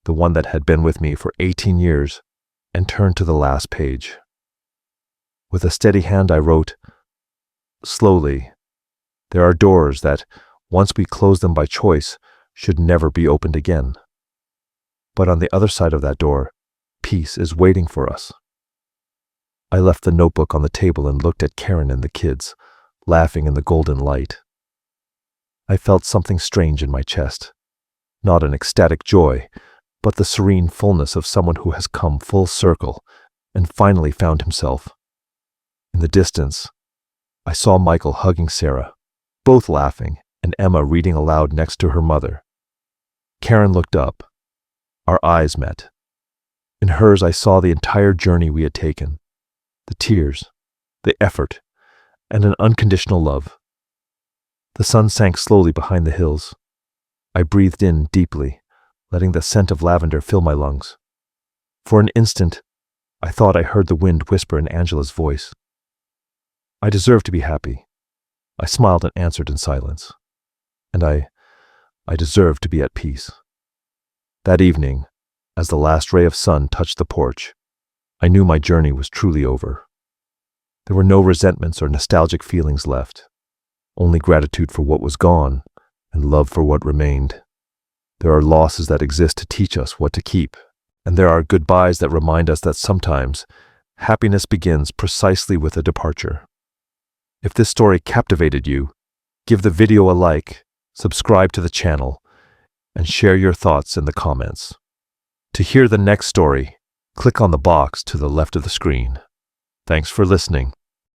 the one that had been with me for 18 years, and turned to the last page. With a steady hand I wrote, "Slowly, there are doors that, once we close them by choice, should never be opened again. But on the other side of that door, peace is waiting for us." I left the notebook on the table and looked at Karen and the kids, laughing in the golden light. I felt something strange in my chest, not an ecstatic joy, but the serene fullness of someone who has come full circle and finally found himself. In the distance, I saw Michael hugging Sarah, both laughing, and Emma reading aloud next to her mother. Karen looked up. Our eyes met. In hers I saw the entire journey we had taken, the tears, the effort, and an unconditional love. The sun sank slowly behind the hills. I breathed in deeply, letting the scent of lavender fill my lungs. For an instant, I thought I heard the wind whisper in Angela's voice. I deserve to be happy. I smiled and answered in silence. And I deserve to be at peace. That evening, as the last ray of sun touched the porch, I knew my journey was truly over. There were no resentments or nostalgic feelings left, only gratitude for what was gone and love for what remained. There are losses that exist to teach us what to keep, and there are goodbyes that remind us that sometimes happiness begins precisely with a departure. If this story captivated you, give the video a like, subscribe to the channel, and share your thoughts in the comments. To hear the next story, click on the box to the left of the screen. Thanks for listening.